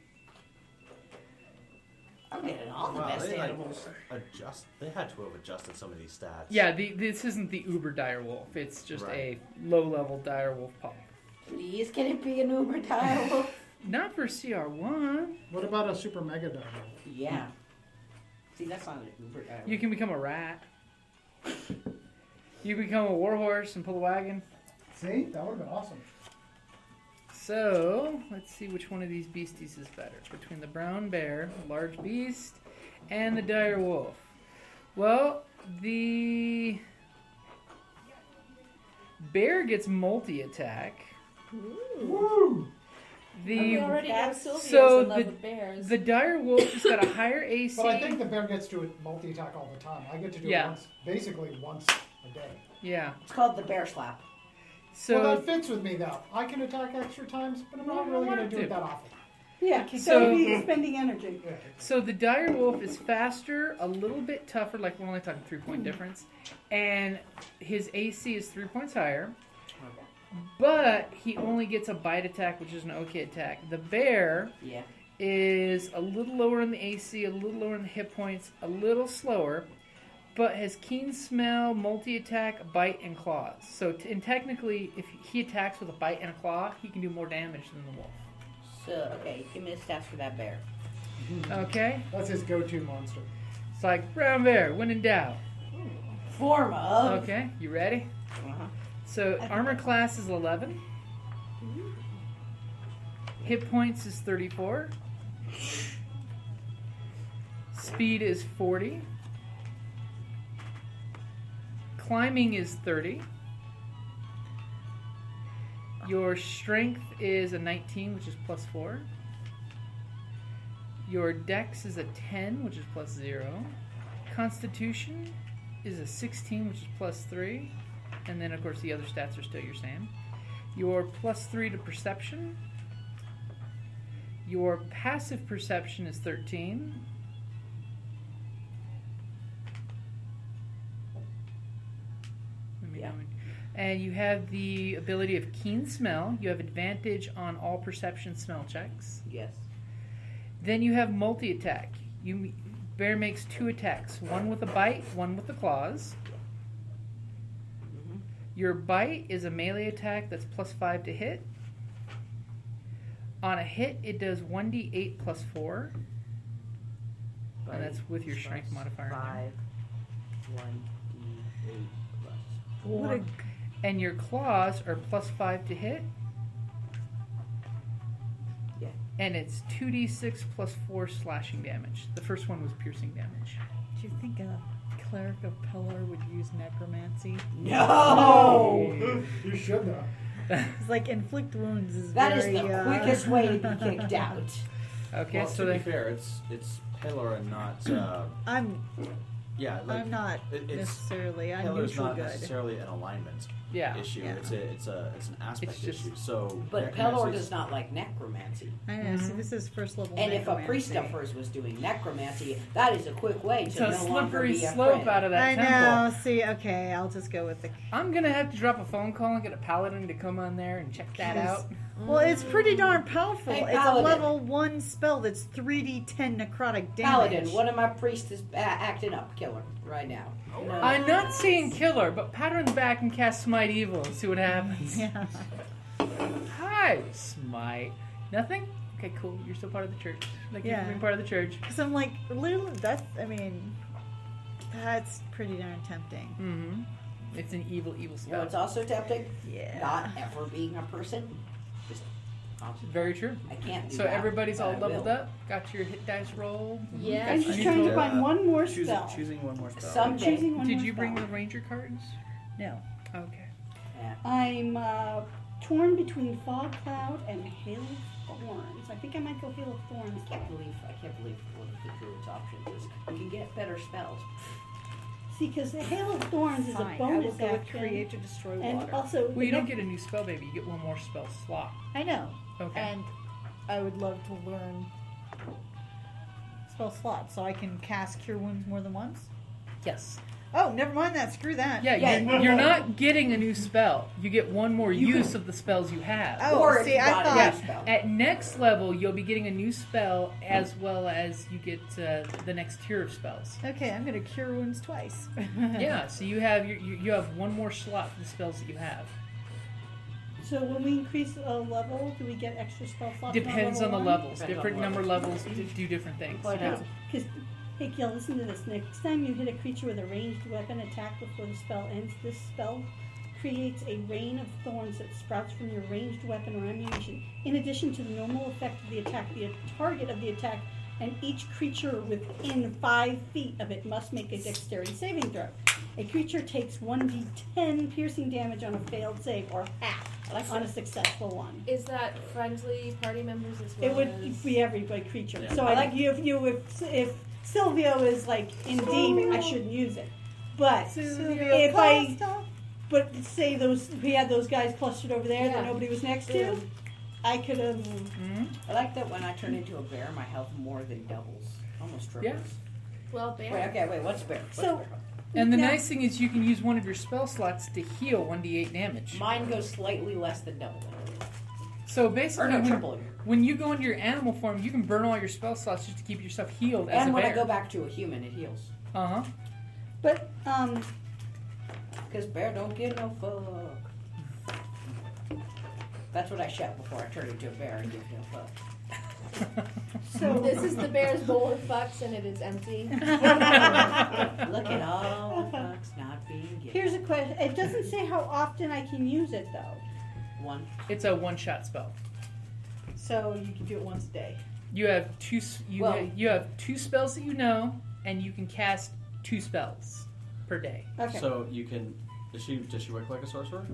I'm getting all the Wow, best they animals. They had to have adjusted some of these stats. Yeah, this isn't the uber dire wolf. It's just Right. a low-level dire wolf pup. Please, can it be an uber dire wolf? Not for CR1. What about a super mega dire wolf? Yeah. See, that's not an uber dire wolf. You can become a rat. You become a warhorse and pull a wagon. See? That would have been awesome. So, let's see which one of these beasties is better. Between the brown bear, large beast, and the dire wolf. Well, the bear gets multi-attack. Woo! We already have Silvio so in love with bears. the dire wolf has got a higher AC. But I think the bear gets to multi-attack all the time. I get to do it basically once a day. Yeah. It's called the bear slap. So well, that fits with me, though. I can attack extra times, but I'm not really going to do it that often. Yeah, So- so he's spending energy. Yeah. So the dire wolf is faster, a little bit tougher, like we're only talking 3-point difference, and his AC is 3 points higher, but he only gets a bite attack, which is an okay attack. The bear is a little lower in the AC, a little lower in the hit points, a little slower, but has keen smell, multi-attack, bite, and claws. So and technically, if he attacks with a bite and a claw, he can do more damage than the wolf. So, okay, give me the stats for that bear. Okay? That's his go-to monster. It's like, brown bear, when in doubt. Form of. Okay, you ready? Uh-huh. So, armor class is 11. Hit points is 34. Speed is 40. Climbing is 30. Your strength is a 19, which is plus 4. Your dex is a 10, which is plus 0. Constitution is a 16, which is plus 3. And then, of course, the other stats are still your same. Your plus 3 to perception. Your passive perception is 13. And you have the ability of keen smell. You have advantage on all perception smell checks. Yes. Then you have multi-attack. Bear makes 2 attacks. One with a bite, one with the claws. Mm-hmm. Your bite is a melee attack that's plus 5 to hit. On a hit, it does 1d8 plus 4. Bite And that's with your strength modifier. 5, 1d8 plus 4. And your claws are plus 5 to hit. Yeah. And it's 2d6 plus 4 slashing damage. The first one was piercing damage. Do you think a cleric of Pillar would use necromancy? No! You should though. It's like inflict wounds is That very, is the quickest way to be kicked out. Okay, Well, so to be fair, it's Pillar and not. I'm like, not it's necessarily. I'm Pillar's neutral not good. necessarily an alignment issue. Yeah. It's an aspect It's just- issue. So, But Pelor does not like necromancy. I know. See, this is first level. And if a necromancy. priest of hers was doing necromancy, that is a quick way It's to a no longer slippery be a slope friend. out of that I temple. know. See, okay, I'll just go with the. I'm gonna have to drop a phone call and get a paladin to come on there and check that out. Well, it's pretty darn powerful. Hey, it's a Paladin. level 1 spell that's 3d10 necrotic damage. Paladin, one of my priests is acting up, killer, right now. No. I'm not saying killer, but pat her in the back and cast Smite Evil and see what happens. Yeah. Hi, Smite. Nothing? Okay, cool. You're still part of the church. Like you're being part of the church. Because I'm like, literally, that's pretty darn tempting. Mm-hmm. It's an evil You know spell. what's also tempting? Yeah. Not ever being a person. Just Very true. I can't do So that, everybody's but all I leveled will. up. Got your hit dice roll. Yeah. I'm just trying to find one more spell. Choosing one more spell. I'm choosing one Did more you bring spell. the ranger cards? No. Okay. Yeah. I'm torn between Fog Cloud and Hail of Thorns. I think I might go Hail of Thorns. I can't believe one of the druid's options is you can get better spells. See, because Hail of Thorns is a Fine, bonus I will go with action. create to destroy And water. also, Well, you don't get a new spell, baby. You get one more spell slot. I know. Okay. And I would love to learn spell slots so I can cast Cure Wounds more than once. Yes. Oh, never mind that. Screw that. Yeah, you're not getting a new spell. You get one more use of the spells you have. Oh, Or if see, you I got a thought. new spell. At next level, you'll be getting a new spell as well as you get the next tier of spells. Okay, I'm gonna Cure Wounds twice. Yeah, so you have you have one more slot for the spells that you have. So when we increase a level, do we get extra spell slots? Depends on the one? levels. Depends on Different the number levels. levels do different things. Quite Yeah. Because, hey, Gil, listen to this. Next time you hit a creature with a ranged weapon attack before the spell ends, this spell creates a rain of thorns that sprouts from your ranged weapon or ammunition. In addition to the normal effect of the attack, the target of the attack and each creature within 5 feet of it must make a dexterity saving throw. A creature takes 1d10 piercing damage on a failed save, or half on a successful one. Is that friendly party members as well? It would as... be every creature. Yeah. So I like if Silvio is like in deep, I shouldn't use it. But but say we had those guys clustered over there that nobody was next to, I could have. I like that when I turn into a bear, my health more than doubles, almost triples. Yeah. Well, bear. Wait, what's bear? So And the now- nice thing is you can use one of your spell slots to heal 1d8 damage. Mine goes slightly less than double. So basically, Or no, tripling. when you go into your animal form, you can burn all your spell slots just to keep yourself healed as And a when bear. I go back to a human, it heals. Uh-huh. But Because bear don't give no fuck. That's what I shout before I turn into a bear and give no fuck. so This is the bear's bowl of fucks and it is empty. Look at all the fucks not being given. here's a question. It doesn't say how often I can use it though. One. It's a one-shot spell. So you can do it once a day. You have two spells that you know, and you can cast 2 spells per day. Okay. So you can. Does she work like a sorcerer?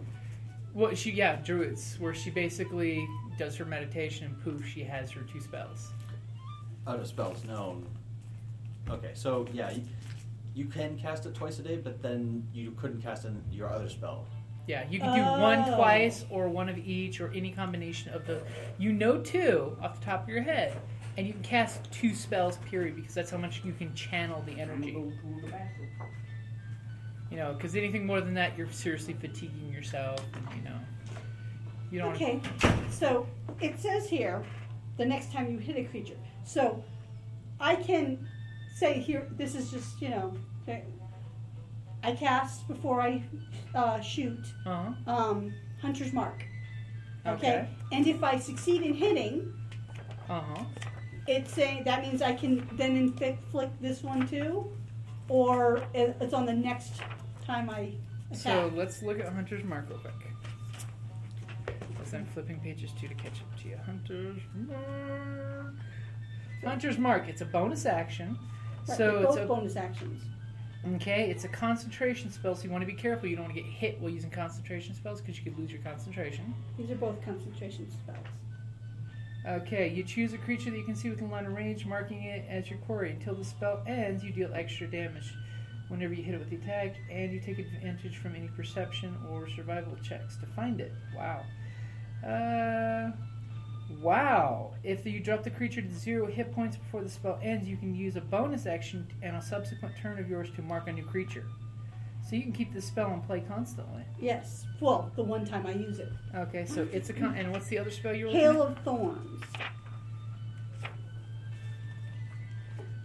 Well, druids, where she basically does her meditation and poof, she has her 2 spells. Out of spells known. Okay, so yeah, you can cast it twice a day, but then you couldn't cast in your other spell. Yeah, you can do one twice, or one of each, or any combination of the. 2 off the top of your head, and you can cast 2 spells. Period, because that's how much you can channel the energy. Because anything more than that, you're seriously fatiguing yourself, and you don't. Okay, so it says here, the next time you hit a creature. So I can say here, this is just, I cast before I shoot Hunter's Mark. Okay? And if I succeed in hitting, it's saying that means I can then inflict this one too? Or it's on the next time I attack? So let's look at Hunter's Mark real quick. As I'm flipping pages 2 to catch up to you. Hunter's Mark. Hunter's Mark. It's a bonus action. Right, So they're it's both bonus actions. Okay, it's a concentration spell, so you want to be careful. You don't want to get hit while using concentration spells because you could lose your concentration. These are both concentration spells. Okay, you choose a creature that you can see within line of range, marking it as your quarry. Until the spell ends, you deal extra damage whenever you hit it with the attack, and you take advantage from any perception or survival checks to find it. Wow. Wow. If you drop the creature to 0 hit points before the spell ends, you can use a bonus action and a subsequent turn of yours to mark a new creature. So you can keep this spell in play constantly. Yes. Well, the one time I use it. Okay, so it's a and what's the other spell you're Hail of Thorns.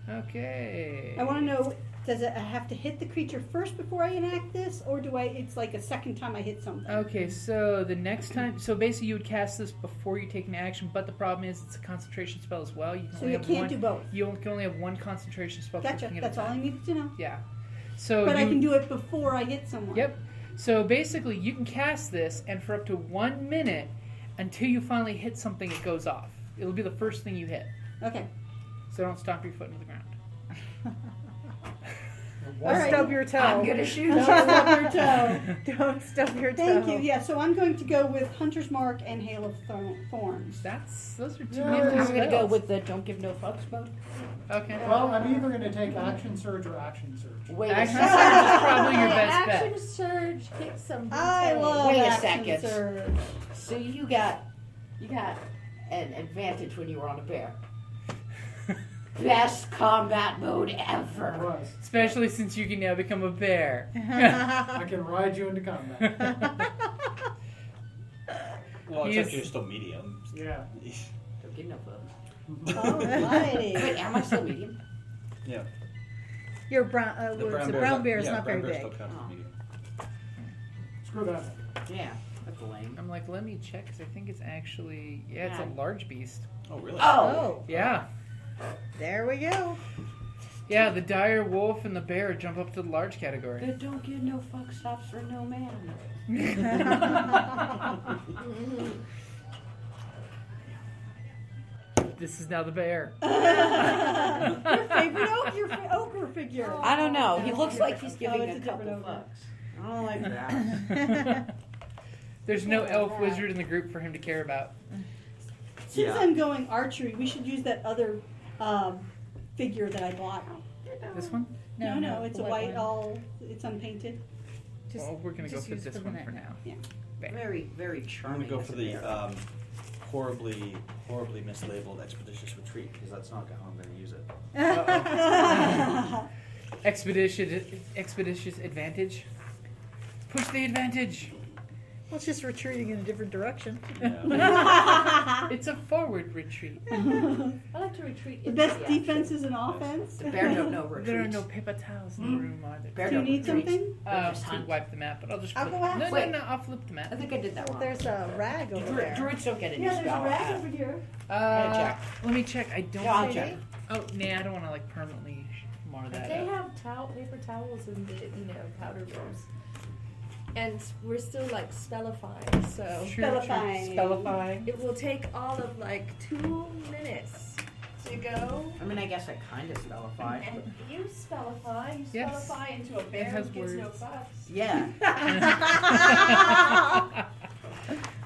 Okay. I want to know, does it have to hit the creature first before I enact this, or it's like a second time I hit something? Okay, so the next time, so basically you would cast this before you take an action, but the problem is it's a concentration spell as well. You can only have do both. You can only have one concentration spell. Gotcha. That's all I needed to know. Yeah. So but I can do it before I hit someone. Yep. So basically, you can cast this, and for up to 1 minute, until you finally hit something, it goes off. It'll be the first thing you hit. Okay. So don't stomp your foot into the ground. Or stub your toe. I'm gonna shoot. Don't stub your toe. Don't stub your toe. Thank you. Yeah, so I'm going to go with Hunter's Mark and Hail of Thorns. Those are two. I'm going to go with the Don't Give No Fucks mode. Okay. Well, I'm either going to take Action Surge or Action Surge. Wait Action Surge is probably your best bet. Action Surge kicks some. I love Wait a Action second. Surge. So you got an advantage when you were on a bear. Best combat mode ever. Especially since you can now become a bear. I can ride you into combat. Well, except you're still medium. Yeah. Don't give no fucks. Alrighty. Wait, am I still medium? Yeah. Your brown, brown bear is not very big. Still counts as medium. Screw that. Yeah, that's lame. I'm like, let me check because I think it's actually it's a large beast. Oh, really? Oh. Yeah. There we go. Yeah, the dire wolf and the bear jump up to the large category. The Don't Give No Fuck stops for no man. This is now the bear. Your favorite ogre figure. I don't know. He looks like he's giving it's a a couple different ogre. fucks. I don't like that. There's no elf wizard in the group for him to care about. Since I'm going archery, we should use that other figure that I bought. This one? No, it's the a white one. it's unpainted. Well, we're gonna go just for use this it for one the for net. now. Yeah. Very, very I'm charming. going to go as for a the bear. horribly mislabeled Expeditious Retreat because that's not how I'm going to use it. Expeditious advantage. Push the advantage. Well, it's just retreating in a different direction. Yeah. It's a forward retreat. I like to retreat. The into best the action. defense is an offense. The bear don't know retreat. There are no paper towels in the room either. Bear Do you don't need retreat. something? Bear just To hunt. wipe the map, but I'll just I'll flip go it. after Wait. No, I'll flip the map. I think I did that wrong. There's a rag over there. Druids don't get any Yeah, there's a spell. rag over here. check. Let me check. I don't Yeah, I'll think check. Oh, nah, I don't want to like permanently mar that They up. have paper towels in the powder rooms. And we're still like spellifying, so Spellifying. it will take all of like 2 minutes to go. I mean, I guess I kind of spellify. And you spellify. You Yes. spellify into a bear has who gives no words. fucks. Yeah.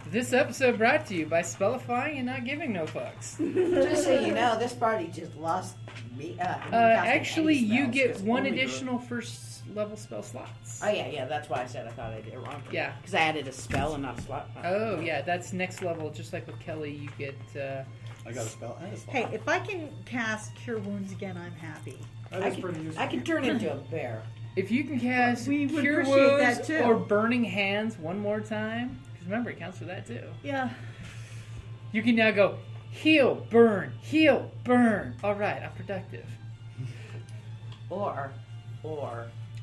This episode brought to you by spellifying and not giving no fucks. Just so you know, this party just lost me. Actually, you get one only additional first level spell slots. Oh yeah, that's why I said I thought I did it wrong. Yeah. Because I added a spell and not a slot. Oh yeah, that's next level. Just like with Kellie, you get. I got a spell and a slot. Hey, if I can cast Cure Wounds again, I'm happy. I can turn into a bear. If you can cast We would Cure appreciate Wounds that, too. or Burning Hands one more time, because remember it counts for that too. Yeah. You can now go heal, burn. All right, I'm productive. Or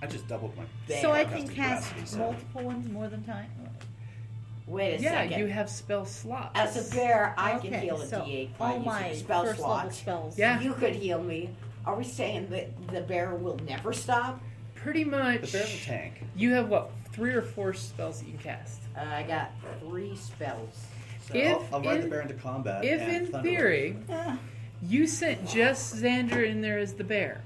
I just doubled my. So I can casting cast capacity, so- multiple ones more than time. wait a Yeah, second. you have spell slots. As a bear, I can Okay, heal a so D8 by all using my a spell first slot. level spells. Yeah. You could heal me. Are we saying that the bear will never stop? Pretty much. The bear's a tank. You have what, 3 or 4 spells that you can cast. I got 3 spells. So If I'll ride in- the bear into combat. If and in thunder theory, you sent just Xander in there as the bear,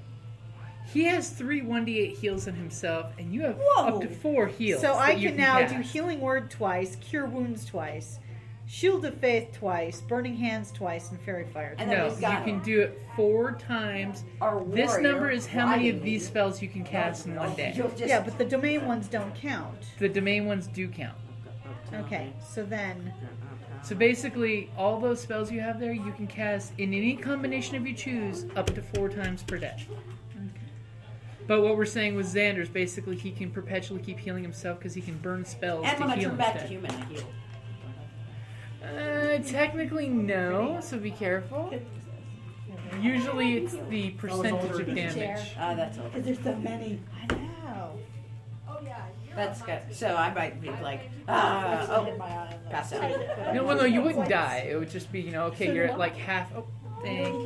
he has 3 1d8 heals on himself, and you have up to 4 heals. So I that you can now cast. do Healing Word twice, Cure Wounds twice, Shield of Faith twice, Burning Hands twice, and Fairy Fire And twice. then No, we've got you can do it 4 times. our This warrior number is how many of riding these me. spells you can cast in one day. You'll just- Yeah, but the domain ones don't count. The domain ones do count. Okay, so then So basically, all those spells you have there, you can cast in any combination of you choose up to 4 times per day. But what we're saying with Xander's, basically he can perpetually keep healing himself because he can burn spells And to when I heal turn back to instead. human, I heal. Technically no, so be careful. Usually it's the percentage of damage. That's all. Because there's so many. I know. That's good. So I might be like, pass out. No, well, no, you wouldn't die. It would just be, okay, you're at like half. Oh, dang.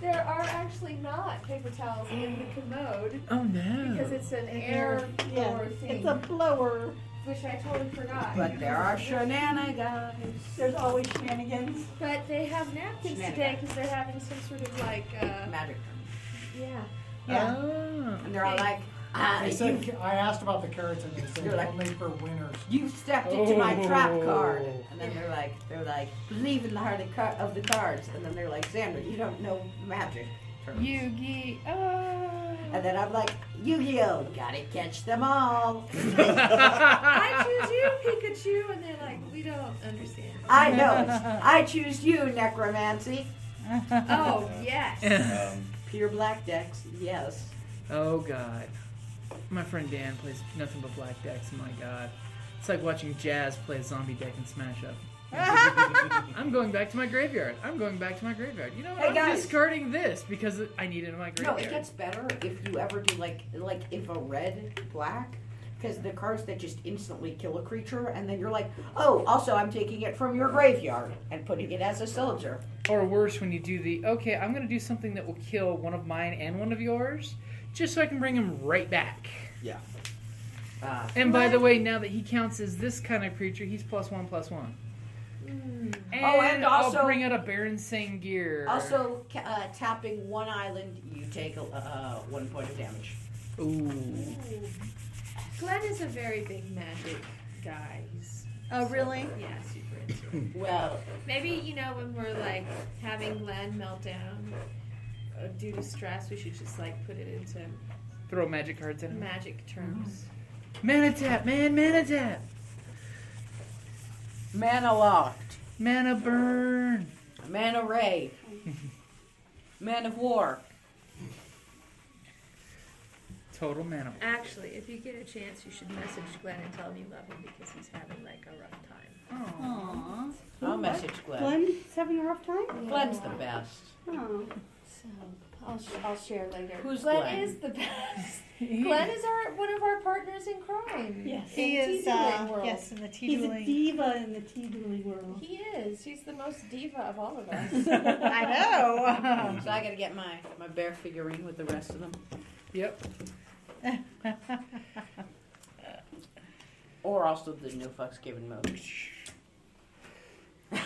There are actually not paper towels in the commode Oh no. because it's an air blower thing. It's a blower. Which I totally forgot. But there are shenanigans. There's always shenanigans. But they have napkins today because they're having some sort of like magic. Yeah. Yeah. Oh. And they're all like, They said, I asked about the carrots and they said You're like- only for winners. you stepped into my trap Oh. card. And then they're like, believe in the heart of the cards. And then they're like, Xander, you don't know magic. terms." Yu-Gi-Oh! And then I'm like, Yu-Gi-Oh! Gotta catch them all. I choose you, Pikachu, and they're like, we don't understand. I know. I choose you, necromancy. Oh yes. Pure black decks, yes. Oh god. My friend Dan plays nothing but black decks, my god. It's like watching Jazz play a zombie deck and Smash Up. I'm going back to my graveyard. You know what? Hey, I'm guys. discarding this because I need it in my No, graveyard. it gets better if you ever do like if a red black, because the cards that just instantly kill a creature, and then you're like, oh, also I'm taking it from your graveyard and putting it as a soldier. Or worse, when you do okay, I'm going to do something that will kill one of mine and one of yours, just so I can bring him right back. Yeah. And by the way, now that he counts as this kind of creature, he's +1/+1. And, and also- I'll bring out a Baron Sangir. Also, tapping one island, you take 1 point of damage. Ooh. Glenn is a very big magic guy. He's Oh, really? yeah, super into it. Well, Maybe when we're like having Glenn melt down due to stress, we should just like put it into Throw magic cards in him. magic terms. Mana tap, man, mana tap. mana locked, Mana burn. mana ray, man of war. Total mana. Actually, if you get a chance, you should message Glenn and tell him you love him because he's having like a rough time. Aww. I'll message Glenn. Glenn's having a rough time? Glenn's the best. Oh. So I'll share later. Who's Glenn? Glenn? Is the best. Glenn is one of our partners in crime. Yes. He in is, tea-dueling world. yes, in the He's a tea-dueling. diva in the tea-dueling world. He is. He's the most diva of all of us. I know. So I gotta get my bear figurine with the rest of them. Yep. Or also the no fucks given mode.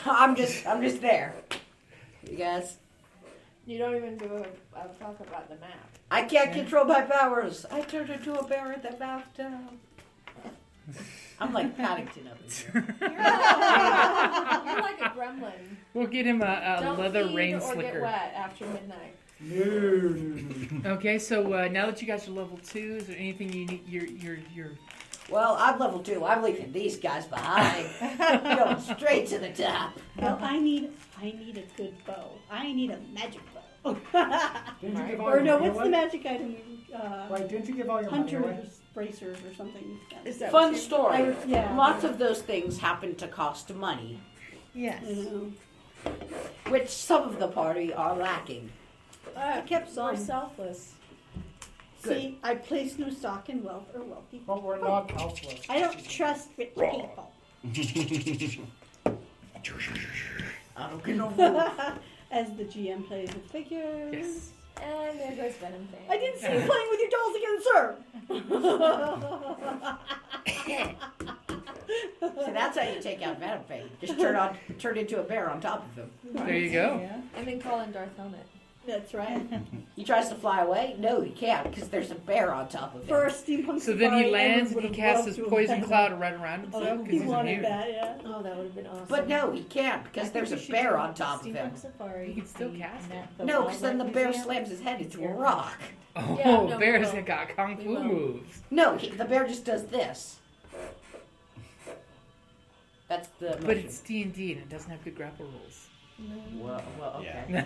I'm just there. You guys. You don't even do a talk about the map. I can't control my powers. I turned into a bear in the bathtub. I'm like Paddington up in here. You're like a gremlin. We'll get him a Don't leather feed rain or slicker. get wet after midnight. No. Okay, so now that you guys are level 2, is there anything you need? You're Well, I'm level 2. I'm leaving these guys behind. Going straight to the top. Well, I need a good bow. I need a magic bow. Didn't you give all Or your no, money what's the away? magic item? Wait, didn't you give all your money away? Hunter's bracers or something. Is that Fun what you- story. Yeah. Lots of those things happen to cost money, Yes. You know. which some of the party are lacking. I kept More some. selfless. See, I place no stock in wealth or wealthy. But we're not houseless. I don't trust rich people. I don't get no food. As the GM plays with figures. yes. And there goes Venom Fang. I didn't see you playing with your dolls again, sir. So that's how you take out Venom Fang. Just turn into a bear on top of him. There you go. Yeah. And then call in Darth Helmet. That's right. He tries to fly away. No, he can't because there's a bear on top of him. For a steampunk So then he safari, lands and everyone he would casts love his to have poison had cloud one. right around himself Oh, because he he's wanted immune. that, yeah. Oh, that would have been awesome. But no, he can't because there's a bear on top of him. Safari. You can still cast it. No, because then the bear slams his head into a rock. Oh, Yeah, no, bears we will. got kung We fu will. moves. No, the bear just does this. That's the motion. But it's D&D and it doesn't have good grapple rules. Well, okay. Yeah.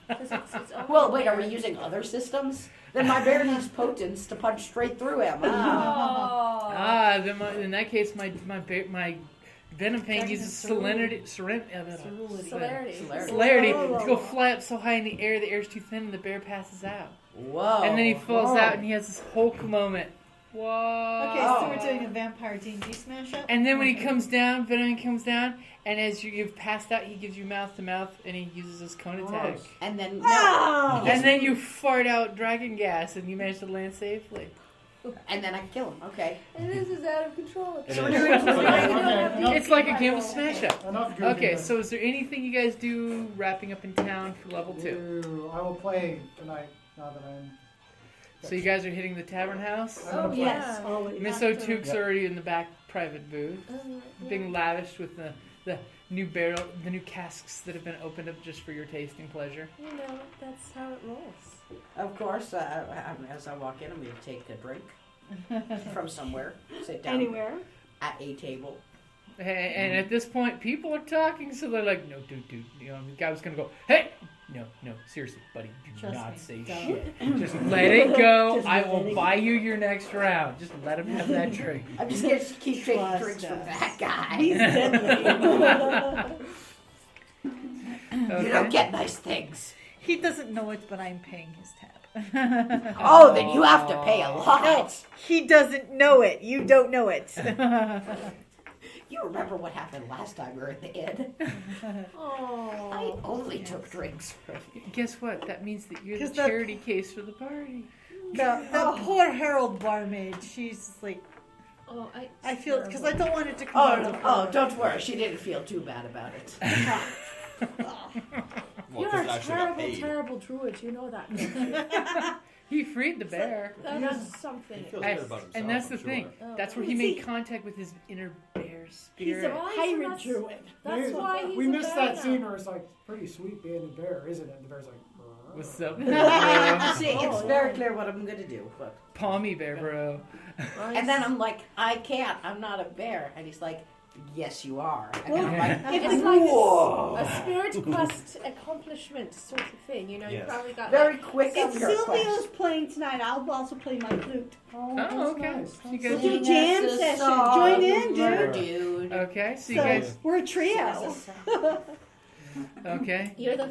'Cause it's only Well, wait, are we bear. using other systems? Then my bear needs potence to punch straight through him. Oh. Then in that case, my Venom Fang Dragon uses has celerity. celerity Celerity. to go fly up so high in the air is too thin and the bear passes out. Whoa. And then he falls Whoa. out and he has this Hulk moment. Whoa. Okay, so we're doing a vampire D&D smash up. And then when he comes down, Venom comes down, and as you've passed out, he gives you mouth to mouth, and he uses his cone attack. Gross. And then Oh! And then you fart out dragon gas, and you manage to land safely. and then I kill him. Okay. And this is out of control. It So is. we're doing Okay. It's like a game of smash up. Enough goofy Okay, then. so is there anything you guys do wrapping up in town for level 2? Ooh, I will play tonight now that I'm. So you guys are hitting the tavern house? I'm gonna play. Yes, always. Miss O'Tuck's Yep. already in the back private booth, being lavished with the new barrel, the new casks that have been opened up just for your tasting pleasure. You know, that's how it rolls. Of course, as I walk in, I'm going to take a drink from somewhere, sit down Anywhere. at a table. And at this point, people are talking, so they're like, "No, dude, you know." The guy was gonna go, "Hey, no, seriously, buddy, do Trust not me, say don't. shit. Just let it go. Just I let will it buy you your next round. Just let him have that drink." I'm just going to keep taking Trust drinks from us. that guy. He's deadly. You don't get nice things. He doesn't know it, but I'm paying his tab. Oh, then you have to pay a lot. No, he doesn't know it. You don't know it. You remember what happened last time we were in the inn? Oh. I only took drinks from you. Guess what? That means that you're the 'Cause that- charity case for the party. That poor Herald barmaid, she's just like, Oh, I feel, because I don't want it to come out of her. Oh, don't worry. She didn't feel too bad about it. Well, You're 'cause a it actually got terrible, paid. terrible druid. You know that. He freed the bear. That is something. He feels good about himself. And that's the I'm thing. sure. That's where he made contact with his inner bear He's spirit. a pirate druid. That's why he's we a missed bear that now. scene where it's like pretty sweet being a bear, isn't it? And the bear's like, "Brr." What's up, See, it's very clear what I'm going to do. But Palmy bear, bro. And then I'm like, I can't. I'm not a bear. And he's like, yes, you are. And then I'm like, It's like whoa. a spirit quest accomplishment sort of thing. You know, you Yes. probably got Very like, quick. If spirit Silvio's quest. playing tonight, I'll also play my flute. Oh, okay. nice. So you We'll guys do a do, jam That's a session. song, Join in, murder dude. dude. okay. So you So guys, we're a trio. Okay. You're the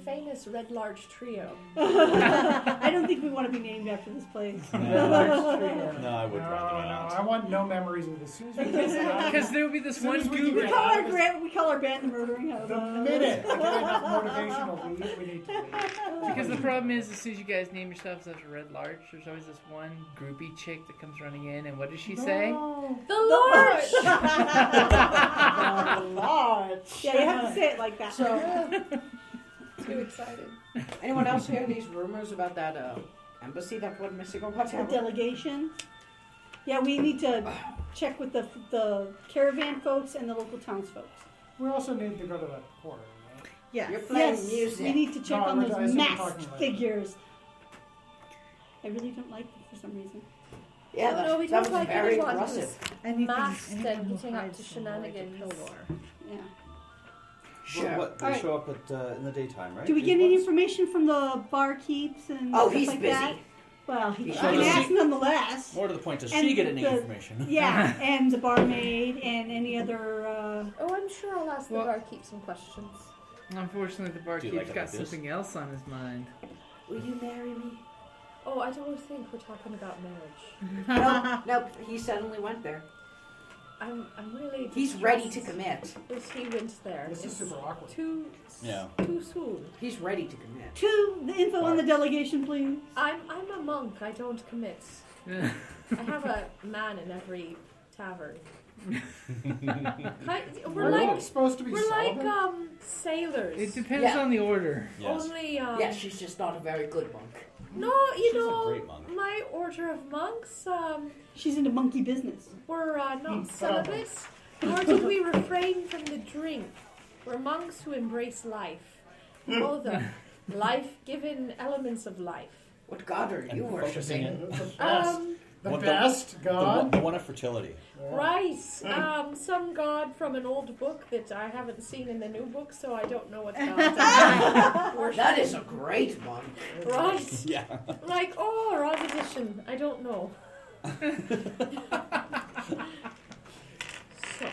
famous Red Large Trio. I don't think we want to be named after this place. No, I would No, rather not. I want no memories of this. As soon as we get that, Because there will be this one We goober. call our band the Murdering House. the minute I get enough motivation to leave, we need to leave. Because the problem is, as soon as you guys name yourselves after Red Larch, there's always this one groupie chick that comes running in, and what does she say? The Larch! The Larch. Yeah, you have to say it like that. So, Too excited. anyone else hear these rumors about that embassy that went missing or The whatever? delegation. Yeah, we need to check with the caravan folks and the local townsfolk. We also need to go to that quarry, right? Yeah. You're playing Yes, music. we need to check No, on I those assume we're talking masked about- figures. I really don't like them for some reason. Yeah, No, that, we that don't was like very anyone aggressive. who's masked and getting up to shenanigans. Yeah. Well, what? They Alright. show up at in the daytime, right? Do we These get any ones? information from the barkeeps and Oh, stuff he's like busy. that? Well, he He's can busy. ask nonetheless. More to the point, does And she get any the- information? Yeah, and the barmaid and any other. Oh, I'm sure I'll ask the Well- barkeep some questions. Unfortunately, the Do barkeep's you like it got like this? something else on his mind. Will you marry me? Oh, I don't think we're talking about marriage. No, he suddenly went there. I'm really. He's ready to distressed commit. As he went there. This is It's super awkward. Too Yeah. too soon. He's ready to commit. The info on the delegation, please. I'm a monk. I don't commit. I have a man in every tavern. We're Are like you supposed to be we're like celibate? sailors. It depends Yeah. on the order. Yes. Only Yeah, she's just not a very good monk. no, you She's a know, great monk. my order of monks, She's into monkey business. were not celibate, nor did we refrain from the drink. We're monks who embrace life, all the life-given elements of life. What god are you And focusing worshipping? The best. The What best God. The one of fertility. Right, some god from an old book that I haven't seen in the new book, so I don't know what god That is a great monk. Right, Yeah. like, oh, wrong edition, I don't know. So,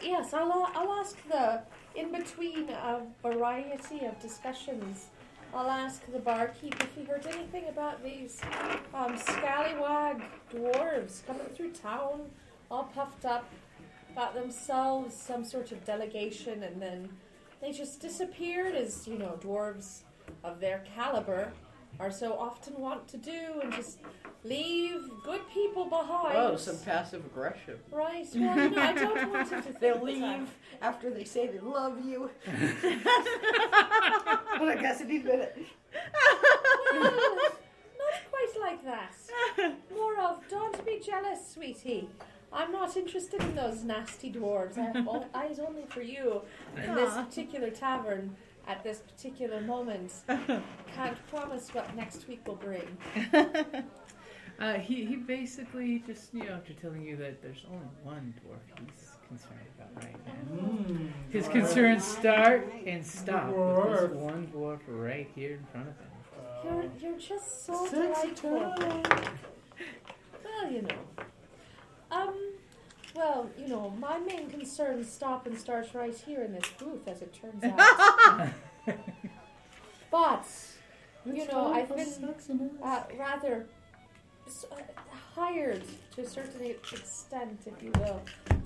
yes, I'll ask in between a variety of discussions, I'll ask the barkeep if he heard anything about these scallywag dwarves coming through town, all puffed up about themselves, some sort of delegation, and then they just disappeared, as you know, dwarves of their caliber are so often wont to do, and just leave good people behind. Oh, some passive aggression. Right, well, you know, I don't want him to think They'll that leave after they say they love you. But I guess it needs a minute. Well, not quite like that. More of, don't be jealous, sweetie. I'm not interested in those nasty dwarves. I have eyes only for you in this particular tavern at this particular moment. Can't promise what next week will bring. He basically just, after telling you that there's only one dwarf he's concerned about right now. His concerns start and stop with this one dwarf right here in front of him. You're just so delightful. Well, my main concerns stop and start right here in this booth, as it turns out. But, I've been rather hired to a certain extent, if you will,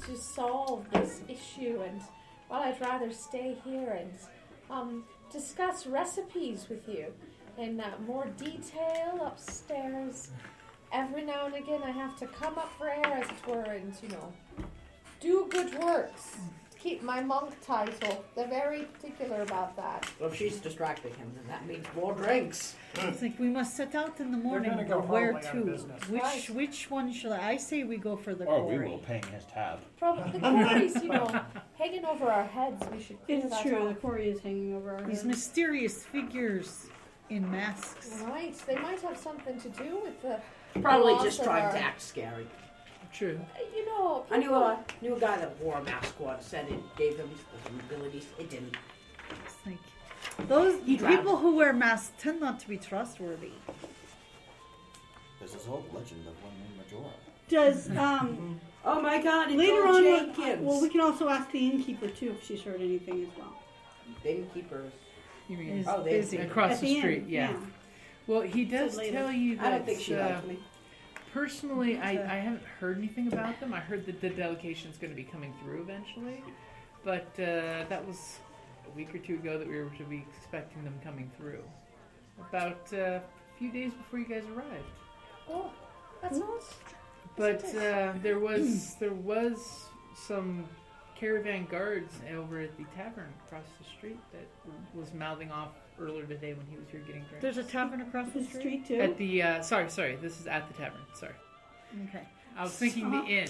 to solve this issue. And while I'd rather stay here and discuss recipes with you in more detail upstairs, every now and again I have to come up for air, as it were, and, do good works. Keep my monk title. They're very particular about that. Well, if she's distracting him, then that means more drinks. It's like we must set out in the morning. gonna go But where horribly out to? of business. Which one shall I say we go for the Oh, quarry? we will, paying his tab. Probably the quarries, hanging over our heads. We should clear It's that true, the off. quarry is hanging over our These heads. mysterious figures in masks. Right, they might have something to do with the Probably loss just of trying our- to act scary. True. I knew a guy that wore a mask once, said it gave him some abilities. It didn't. It's like those He'd rather- people who wear masks tend not to be trustworthy. There's this old legend of one named Majora. Does Oh my God! It's later all on? Jenkins. Well, we can also ask the innkeeper too if she's heard anything as well. The innkeepers. You mean Oh, they busy. across At the the street? end, Yeah. Well, he does Said later. tell you that. I don't think she likes me. Personally, I haven't heard anything about them. I heard that the delegation's going to be coming through eventually, but that was a week or two ago that we were to be expecting them coming through. About a few days before you guys arrived. Oh, that's nice. But there was some caravan guards over at the tavern across the street that was mouthing off earlier today when he was here getting drinks. There's a tavern across the street too. At the sorry, this is at the tavern. Sorry, Okay. I was thinking the inn.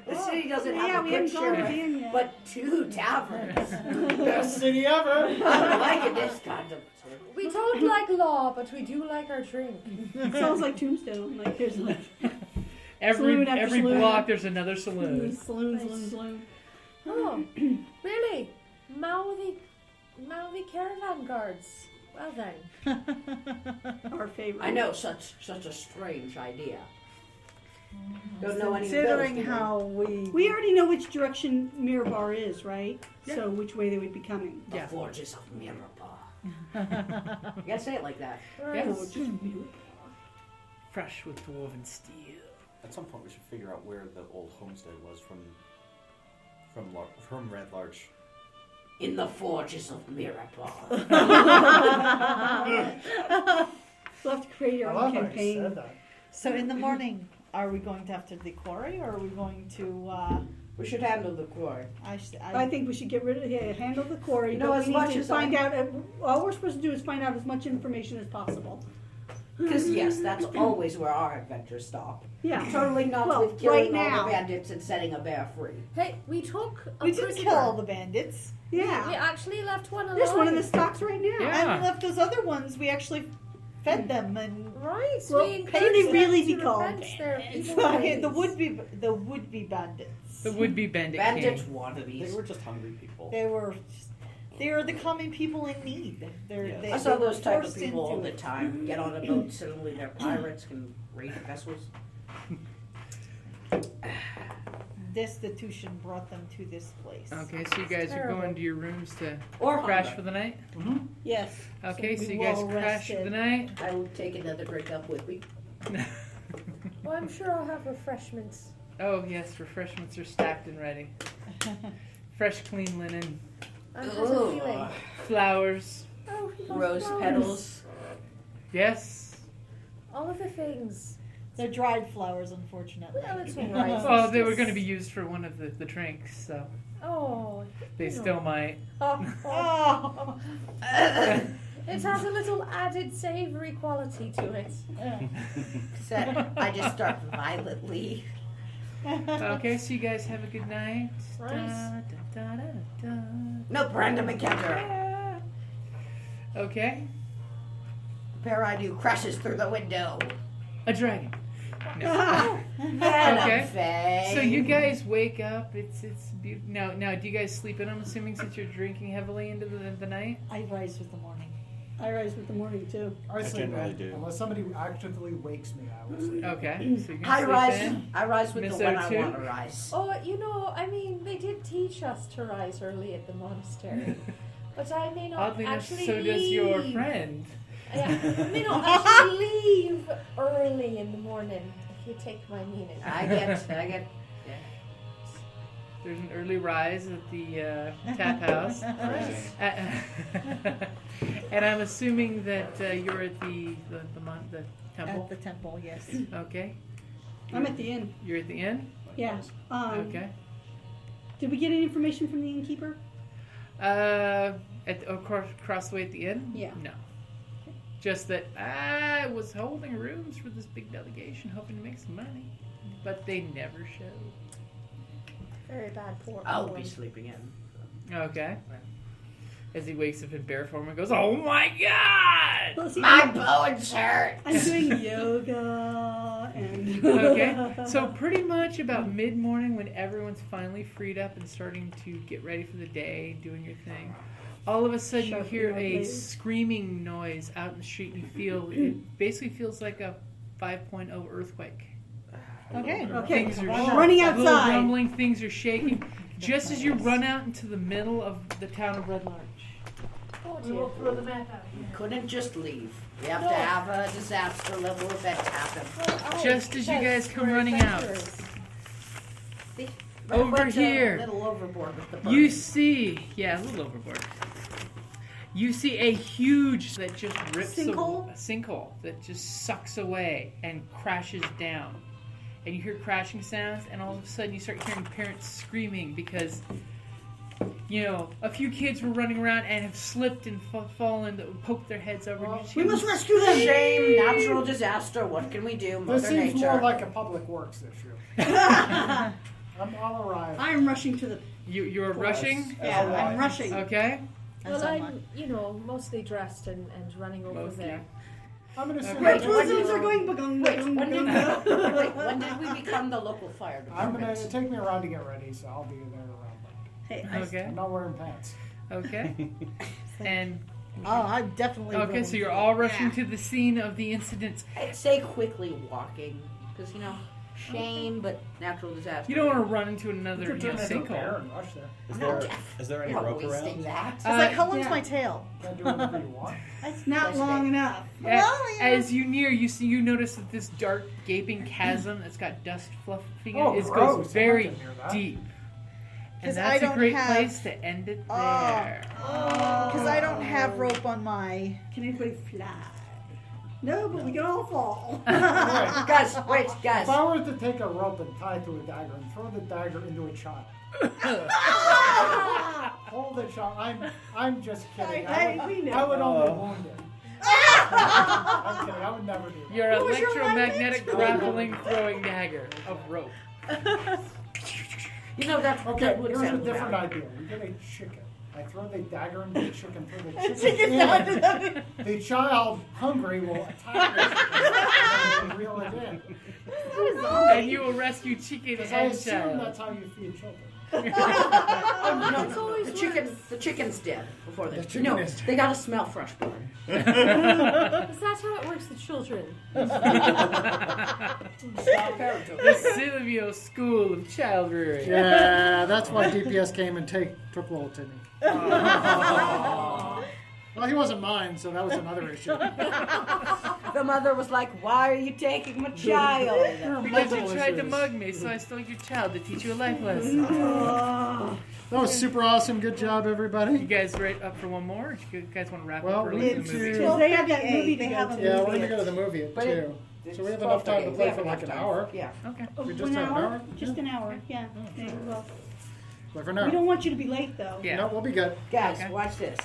The city doesn't Yeah, have we a good haven't gone to the sheriff, inn yet. but 2 taverns. Best city ever. I don't like it this kind of. We don't like law, but we do like our drink. It sounds like Tombstone. Like there's like Every after every saloon. block there's another saloon. saloon. Oh, really? Mouthy caravan guards. Well then. Our favorite. I know, such a strange idea. Don't know any Considering of those, how We already know which direction Mirabar is, right? Yeah. So which way they would be coming. The Yeah. forges of Mirabar. You gotta say it like that. Right. Fresh with dwarven steel. At some point, we should figure out where the old homestead was from Red Larch. In the forges of Mirabar. We'll have to create I our love own how you campaign. said that. So in the morning, are we going to after the quarry, or are we going to? We should handle the quarry. I think we should get rid of handle the quarry. You know, but as we much need to as find out. All we're supposed to do is find out as much information as possible. Because yes, that's always where our adventures stop. Yeah. Totally not Well, with killing right all now. the bandits and setting a bear free. Hey, we took a We didn't prisoner. kill all the bandits. Yeah. We actually left one alive. There's one in the stocks right now. Yeah. And we left those other ones. We actually fed them and. Right. Well, we can encouraged they them really to be called repent their bandits? evil Okay, ways. the would-be bandits. The would-be bandit Bandit king. wannabes. They were just hungry people. They are the common people in need. Yeah. I saw they were those type of forced people all into the it. time. Get on a boat, suddenly they're pirates, can raid vessels. Destitution brought them to this place. Okay, so you guys are Terrible. going to your rooms to Or crash hunger. for the night? Yes. Okay, so we you guys well crash for rested. the night. I will take another drink up with me. Well, I'm sure I'll have refreshments. Oh, yes, refreshments are stacked and ready. Fresh, clean linen, I'm just a feeling. flowers. Oh, those Rose flowers. petals. Yes. All of the things. They're dried flowers, unfortunately. Well, it's all right. Well, they were going to be used for one of the drinks, so Oh. they still might. Oh. Oh. It has a little added savory quality to it. Said I just start violently. Okay, so you guys have a good night. Right. Da, da, da, da, da. No, Brenda McKenzer. Okay, Bear I do crashes through the window. a dragon. No. Venom Okay. Fang. So you guys wake up. It's beautiful. Now, do you guys sleep in? I'm assuming since you're drinking heavily into the night. I rise with the morning. I rise with the morning too. I sleep generally in. do. Unless somebody actively wakes me, I will sleep. Okay, so you can I sleep rise. in. I rise with Miss the one I O2? want to rise. Oh, I mean, they did teach us to rise early at the monastery. But I may not Oddly enough, actually so does your leave. friend. Yeah, I may not actually leave early in the morning, if you take my meaning. I get. There's an early rise at the tap house. And I'm assuming that you're at the temple. At the temple, yes. Okay. I'm at the inn. You're at the inn? Yeah. Okay. Did we get any information from the innkeeper? Across the way at the inn? Yeah. No. Just that I was holding rooms for this big delegation, hoping to make some money. But they never showed. Very bad poor. I'll be sleeping in. Okay. As he wakes up in bear form and goes, "Oh my God!" Well, see, My bones hurt. I'm doing yoga and. Okay, so pretty much about mid-morning when everyone's finally freed up and starting to get ready for the day, doing your thing, all of a sudden you Sharp hear your a blades. screaming noise out in the street and you feel, it basically feels like a 5.0 earthquake. Okay. Things are Running little outside. rumbling, things are shaking. Just as you run out into the middle of the town of Red Larch. We will throw the map out. You couldn't just leave. We have to have a disaster level event happen. Just as you guys come running out, But over went here, a little overboard with the you bird. see, a little overboard. You see a huge that just rips Sinkhole? a sinkhole that just sucks away and crashes down. And you hear crashing sounds, and all of a sudden you start hearing parents screaming because, a few kids were running around and have slipped and fallen, that would poke their heads over. And We must rescue them. Shame, natural disaster. What can we do? Mother This seems Nature. more like a public works issue. I'll arrive. I'm rushing to the. You're rushing? Yeah, I'm rushing. Okay. Well, I'm, mostly dressed and running over there. I'm going to assume My that bosoms are going bagong. When did we become the local fire I'm department? going to take me around to get ready, so I'll be there around. Hey, Okay. I'm not wearing pants. Okay. And I'm definitely. okay, so you're all rushing to the scene of the incident. I'd say quickly walking, because shame, but natural disaster. You don't want to run into another You could turn into a bear sinkhole. and rush there. Is there any You're not rope wasting around? that. It's like, how long's my tail? Can't do whatever you want. That's not long enough. As you near, you notice that this dark, gaping chasm that's got dust fluffing Oh, it gross. goes very I'm not near that. deep. 'Cause And I that's a don't great have- place to end it there. Because I don't have rope on my. Can anybody fly? No, but we can all fall. Guys, wait, guys. If I were to take a rope and tie it to a dagger and throw the dagger into a child. Hold the child. I'm just kidding. we I would only wound it. I'm kidding. I would never do that. Your What was your electromagnetic grappling throwing dagger of rope. That Okay, that would here's a sound different bad. idea. We get a chicken. I throw the dagger into the chicken, throw the Chicken chicken down in. The child, hungry, will attack the chicken and reel it in. And you will rescue Chicken Because I and assume Child. that's how you feed children. No, the chicken's dead before they. chicken is dead. They gotta smell fresh blood. Is that how it works with children? The Silvio School of Child Rearing. Yeah, that's why DPS came and took Lowell to me. Well, he wasn't mine, so that was another issue. The mother was like, "Why are you taking my child?" Because you tried to mug me, so I stole your child to teach you a life lesson. That was super awesome. Good job, You everybody. guys ready up for one more? You guys want to wrap Well, up early we in need the movie? to- Because they have that movie to They go have a to. Yeah, we're going to go to the movie at But 2. So we have enough time to play for like an hour. Yeah. Okay. We Just just an have an hour? hour? Just an hour, yeah. Maybe we'll- Play for an We hour. don't want you to be late, though. Yeah. No, we'll be good. Guys, Okay. watch this.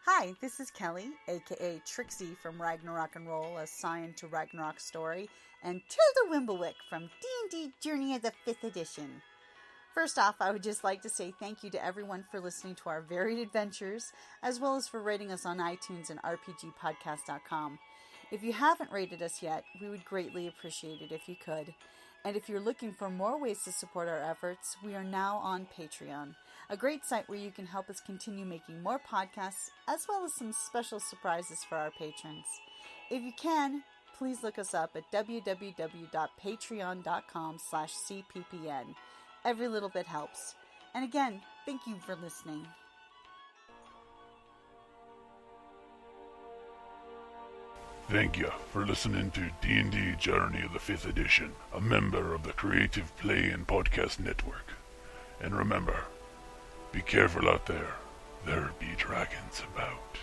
Hi, this is Kellie, aka Trixie from Ragnarok and Roll, assigned to Ragnarok Story, and Tilda Wimblewick from D&D Journey of the 5th Edition. First off, I would just like to say thank you to everyone for listening to our varied adventures, as well as for rating us on iTunes and RPGpodcast.com. If you haven't rated us yet, we would greatly appreciate it if you could. And if you're looking for more ways to support our efforts, we are now on Patreon, a great site where you can help us continue making more podcasts, as well as some special surprises for our patrons. If you can, please look us up at www.patreon.com/cppn. Every little bit helps. And again, thank you for listening. Thank you for listening to D&D Journey of the 5th Edition, a member of the Creative Play and Podcast Network. And remember, be careful out there. There be dragons about.